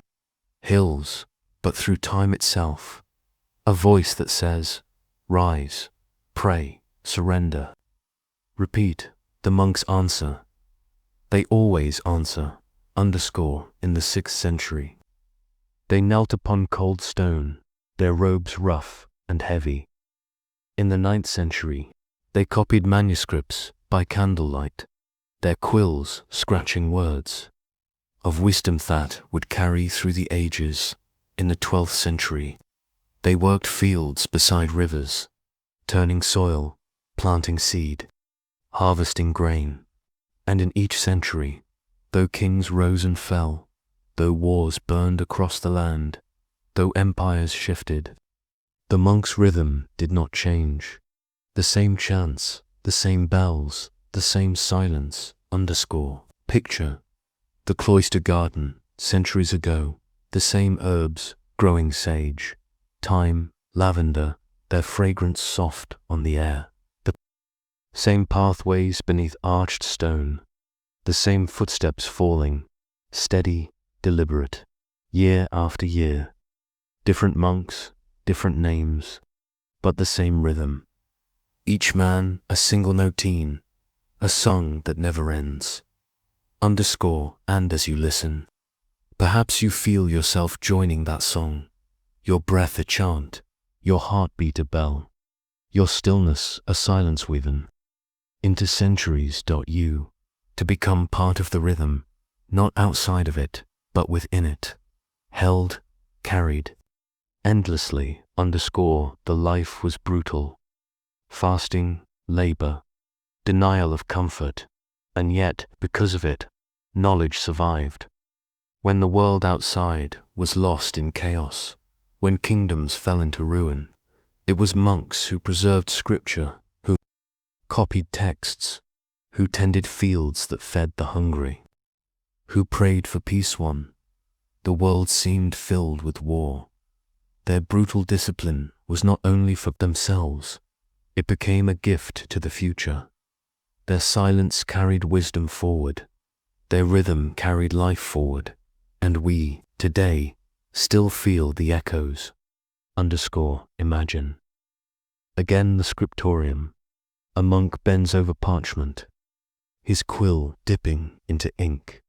hills, but through time itself. A voice that says, rise, pray, surrender. Repeat, the monks answer. They always answer, in the 6th century. They knelt upon cold stone, their robes rough and heavy. In the 9th century, they copied manuscripts by candlelight, their quills scratching words of wisdom that would carry through the ages. In the 12th century, they worked fields beside rivers, turning soil, planting seed, harvesting grain. And in each century, though kings rose and fell, though wars burned across the land, though empires shifted, the monks' rhythm did not change. The same chants, the same bells, the same silence. Picture the cloister garden centuries ago, the same herbs growing sage, thyme, lavender, their fragrance soft on the air. The same pathways beneath arched stone, the same footsteps falling, steady, deliberate, year after year. Different monks, different names, but the same rhythm. Each man a single notine, a song that never ends. And as you listen, perhaps you feel yourself joining that song, your breath a chant, your heartbeat a bell, your stillness a silence woven into centuries. You to become part of the rhythm, not outside of it, but within it, held, carried, endlessly. The life was brutal. Fasting, labor, denial of comfort, and yet, because of it, knowledge survived. When the world outside was lost in chaos, when kingdoms fell into ruin, it was monks who preserved scripture, who copied texts, who tended fields that fed the hungry, who prayed for peace. The world seemed filled with war. Their brutal discipline was not only for themselves, it became a gift to the future. Their silence carried wisdom forward. Their rhythm carried life forward. And we, today, still feel the echoes. Imagine. Again the scriptorium. A monk bends over parchment, his quill dipping into ink.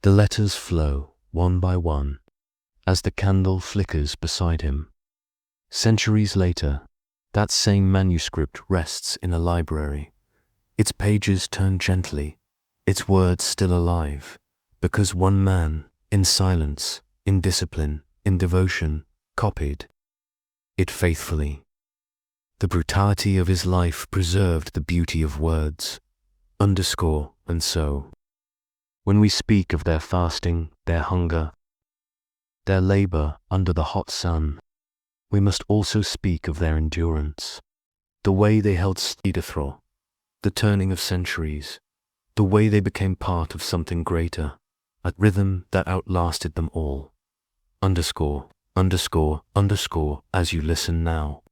The letters flow, one by one, as the candle flickers beside him. Centuries later, that same manuscript rests in a library. Its pages turn gently, its words still alive, because one man, in silence, in discipline, in devotion, copied it faithfully. The brutality of his life preserved the beauty of words. And so, when we speak of their fasting, their hunger, their labor under the hot sun, we must also speak of their endurance, the way they held steady through the turning of centuries, the way they became part of something greater, a rhythm that outlasted them all. As you listen now.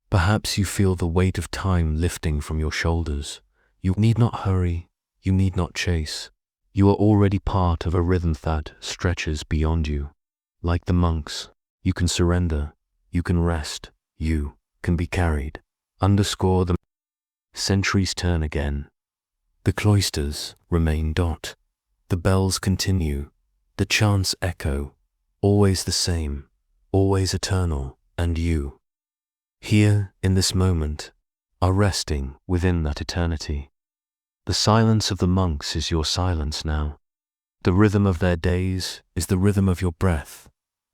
Perhaps you feel the weight of time lifting from your shoulders. You need not hurry, you need not chase. You are already part of a rhythm that stretches beyond you. Like the monks, you can surrender, you can rest, you can be carried. The centuries turn again. The cloisters remain. The bells continue, the chants echo, always the same, always eternal, and you, here in this moment, are resting within that eternity. The silence of the monks is your silence now. The rhythm of their days is the rhythm of your breath.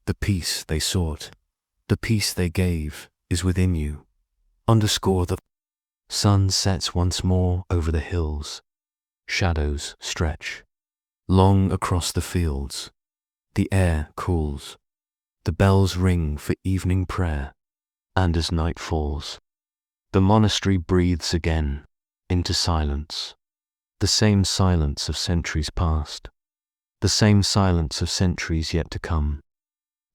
The peace they sought, the peace they gave, is within you. The sun sets once more over the hills. Shadows stretch long across the fields. The air cools. The bells ring for evening prayer. And as night falls, the monastery breathes again into silence. The same silence of centuries past. The same silence of centuries yet to come.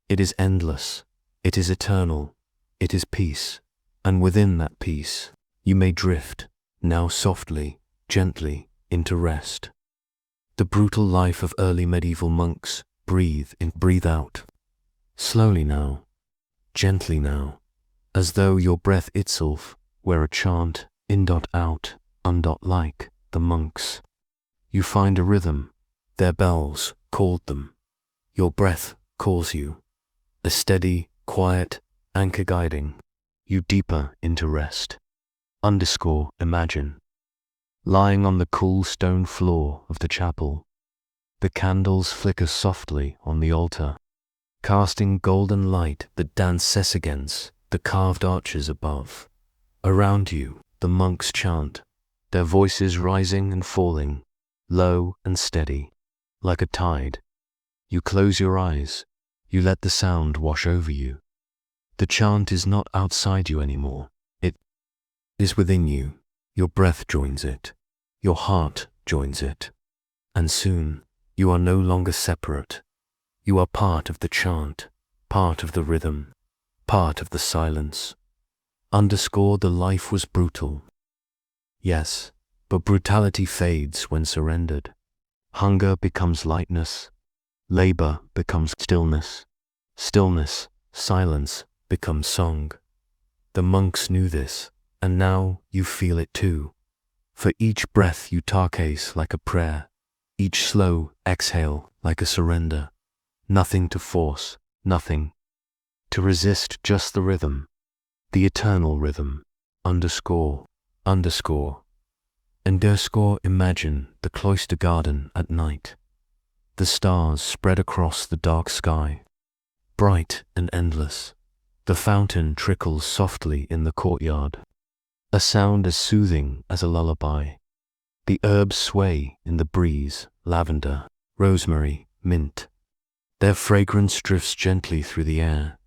It is endless. It is eternal. It is peace. And within that peace, you may drift, now softly, gently into rest. The brutal life of early medieval monks. Breathe in, breathe out. Slowly now, gently now, as though your breath itself were a chant, in dot out, undot like the monks. You find a rhythm, their bells called them. Your breath calls you, a steady, quiet anchor guiding you deeper into rest. Imagine, lying on the cool stone floor of the chapel. The candles flicker softly on the altar, casting golden light that dances against the carved arches above. Around you, the monks chant, their voices rising and falling, low and steady, like a tide. You close your eyes, you let the sound wash over you. The chant is not outside you anymore, it is within you. Your breath joins it, your heart joins it, and soon you are no longer separate. You are part of the chant, part of the rhythm, part of the silence. The life was brutal. Yes, but brutality fades when surrendered. Hunger becomes lightness, labor becomes stillness, stillness, silence becomes song. The monks knew this, and now you feel it too. For each breath you tarcase like a prayer, each slow exhale like a surrender. Nothing to force, nothing to resist, just the rhythm, the eternal rhythm. Underscore. Imagine the cloister garden at night. The stars spread across the dark sky, bright and endless. The fountain trickles softly in the courtyard, a sound as soothing as a lullaby. The herbs sway in the breeze, lavender, rosemary, mint. Their fragrance drifts gently through the air.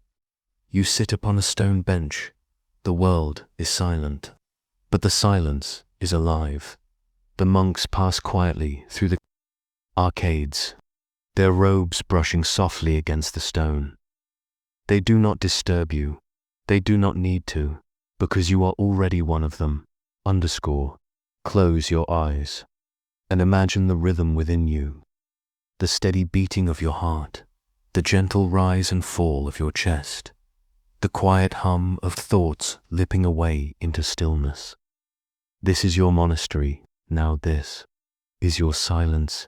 You sit upon a stone bench. The world is silent, but the silence is alive. The monks pass quietly through the arcades, their robes brushing softly against the stone. They do not disturb you. They do not need to, because you are already one of them. Close your eyes and imagine the rhythm within you, the steady beating of your heart, the gentle rise and fall of your chest, the quiet hum of thoughts lipping away into stillness. This is your monastery. Now this is your silence.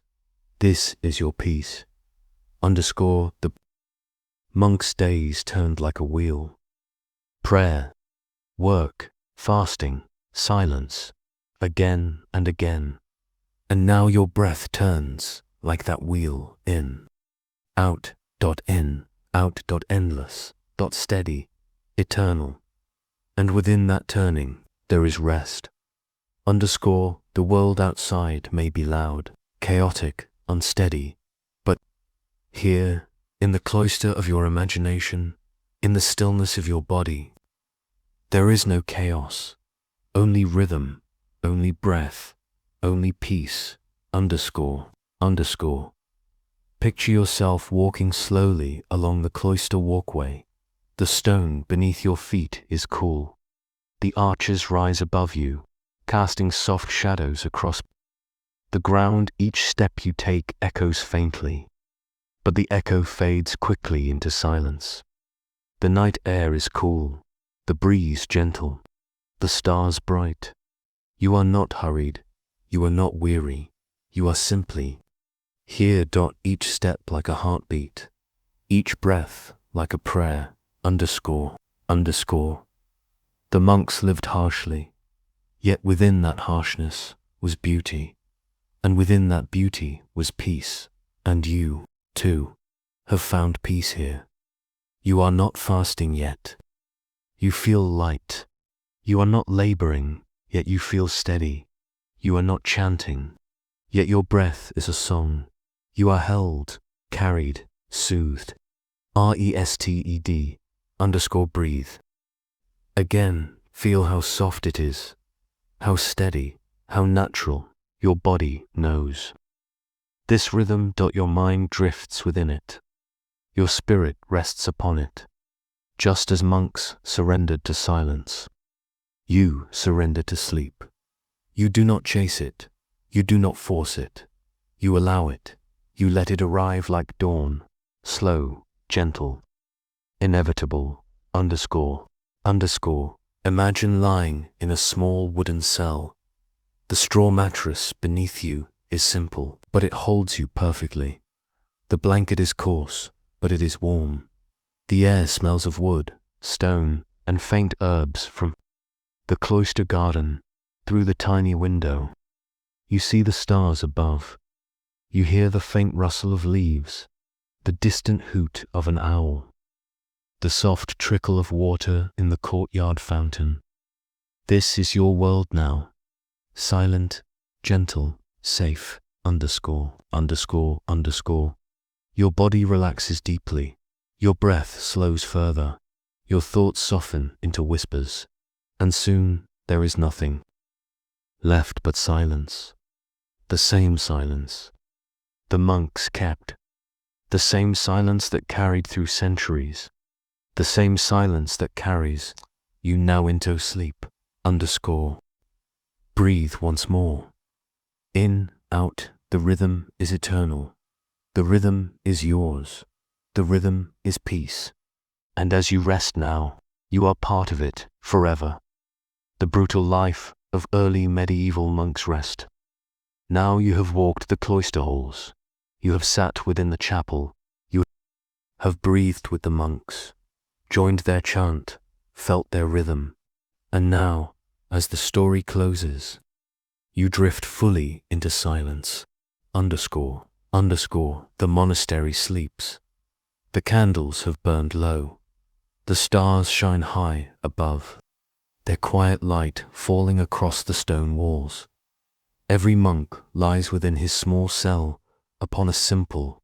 This is your peace. The monk's days turned like a wheel. Prayer, work, fasting, silence, again and again. And now your breath turns like that wheel, in, out, endless, steady, eternal. And within that turning, there is rest. The world outside may be loud, chaotic, unsteady, but here, in the cloister of your imagination, in the stillness of your body, there is no chaos, only rhythm, only breath, only peace. Picture yourself walking slowly along the cloister walkway. The stone beneath your feet is cool. The arches rise above you, casting soft shadows across the ground. Each step you take echoes faintly, but the echo fades quickly into silence. The night air is cool, the breeze gentle, the stars bright. You are not hurried, you are not weary, you are simply here. Each step like a heartbeat, each breath like a prayer. The monks lived harshly, yet within that harshness was beauty, and within that beauty was peace. And you, too, have found peace here. You are not fasting yet. You feel light. You are not laboring, yet you feel steady. You are not chanting, yet your breath is a song. You are held, carried, soothed. Breathe. Again, feel how soft it is, how steady, how natural. Your body knows. This rhythm. Your mind drifts within it. Your spirit rests upon it. Just as monks surrendered to silence, you surrender to sleep. You do not chase it. You do not force it. You allow it. You let it arrive like dawn, slow, gentle, inevitable, underscore. Imagine lying in a small wooden cell. The straw mattress beneath you is simple, but it holds you perfectly. The blanket is coarse, but it is warm. The air smells of wood, stone, and faint herbs from the cloister garden. Through the tiny window, you see the stars above. You hear the faint rustle of leaves, the distant hoot of an owl, the soft trickle of water in the courtyard fountain. This is your world now. Silent, gentle, safe, underscore. Your body relaxes deeply. Your breath slows further. Your thoughts soften into whispers. And soon there is nothing left but silence. The same silence the monks kept. The same silence that carried through centuries. The same silence that carries you now into sleep. Breathe once more. In, out, the rhythm is eternal. The rhythm is yours. The rhythm is peace. And as you rest now, you are part of it forever. The brutal life of early medieval monks rest. Now you have walked the cloister halls. You have sat within the chapel. You have breathed with the monks, joined their chant, felt their rhythm. And now, as the story closes, you drift fully into silence. The monastery sleeps. The candles have burned low. The stars shine high above, their quiet light falling across the stone walls. Every monk lies within his small cell upon a simple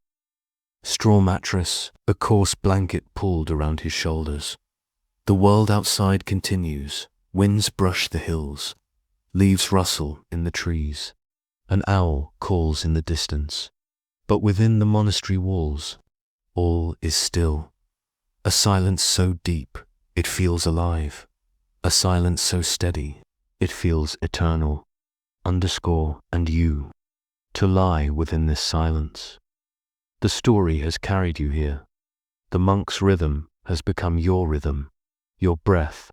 straw mattress, a coarse blanket pulled around his shoulders. The world outside continues. Winds brush the hills. Leaves rustle in the trees. An owl calls in the distance. But within the monastery walls, all is still. A silence so deep, it feels alive. A silence so steady, it feels eternal. And you, to lie within this silence. The story has carried you here. The monk's rhythm has become your rhythm. Your breath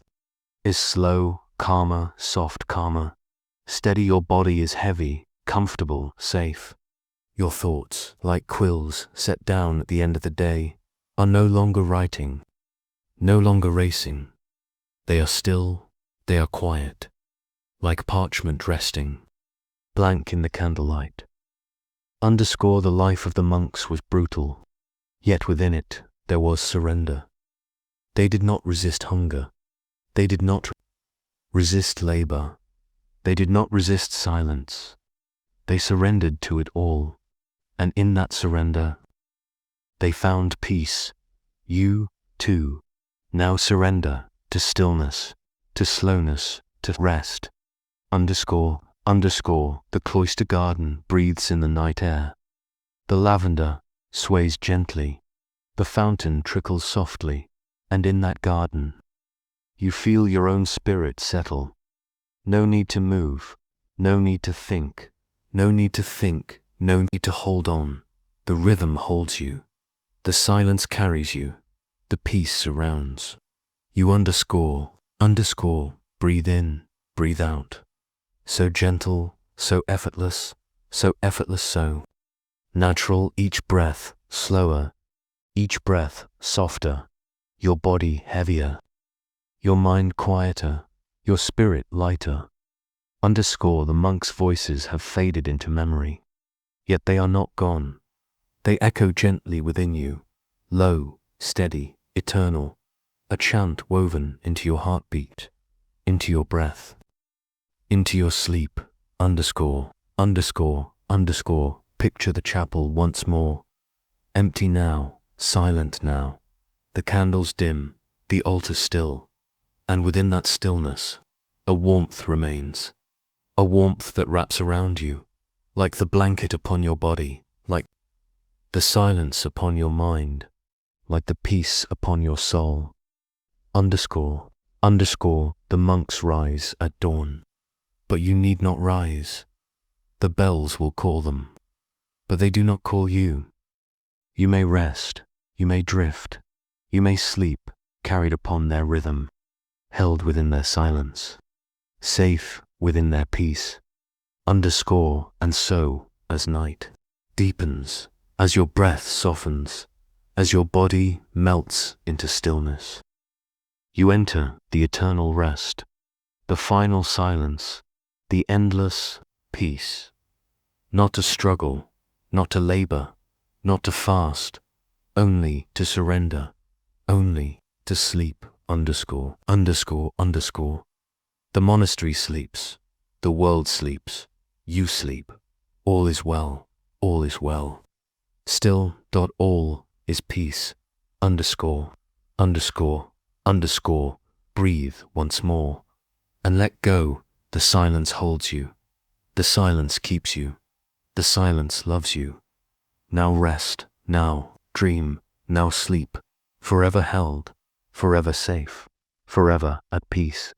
is slow, calmer, soft, calmer. Steady, your body is heavy, comfortable, safe. Your thoughts, like quills set down at the end of the day, are no longer writing, no longer racing. They are still, they are quiet, like parchment resting, blank in the candlelight. The life of the monks was brutal, yet within it there was surrender. They did not resist hunger. They did not resist labor. They did not resist silence. They surrendered to it all, and in that surrender, they found peace. You, too, now surrender to stillness, to slowness, to rest. The cloister garden breathes in the night air. The lavender sways gently. The fountain trickles softly, and in that garden, you feel your own spirit settle. No need to move, no need to think, no need to hold on. The rhythm holds you. The silence carries you. The peace surrounds. You breathe in, breathe out. So gentle, so effortless, so natural, each breath slower, each breath softer, your body heavier, your mind quieter, your spirit lighter. The monks' voices have faded into memory, yet they are not gone. They echo gently within you, low, steady, eternal, a chant woven into your heartbeat, into your breath, into your sleep. Picture the chapel once more, empty now, silent now, the candles dim, the altar still, and within that stillness, a warmth remains, a warmth that wraps around you, like the blanket upon your body, like the silence upon your mind, like the peace upon your soul. The monks rise at dawn. but you need not rise. The bells will call them, but they do not call you. You may rest, you may drift, you may sleep, carried upon their rhythm, held within their silence, safe within their peace. Underscore and so, as night deepens, as your breath softens, as your body melts into stillness, you enter the eternal rest, the final silence, the endless peace. Not to struggle, not to labor, not to fast, only to surrender, only to sleep. Underscore. The monastery sleeps, the world sleeps, you sleep. All is well, all is well. Still. All is peace. Underscore. Breathe once more, and let go. The silence holds you. The silence keeps you. The silence loves you. Now rest, now dream, now sleep, forever held, forever safe, forever at peace.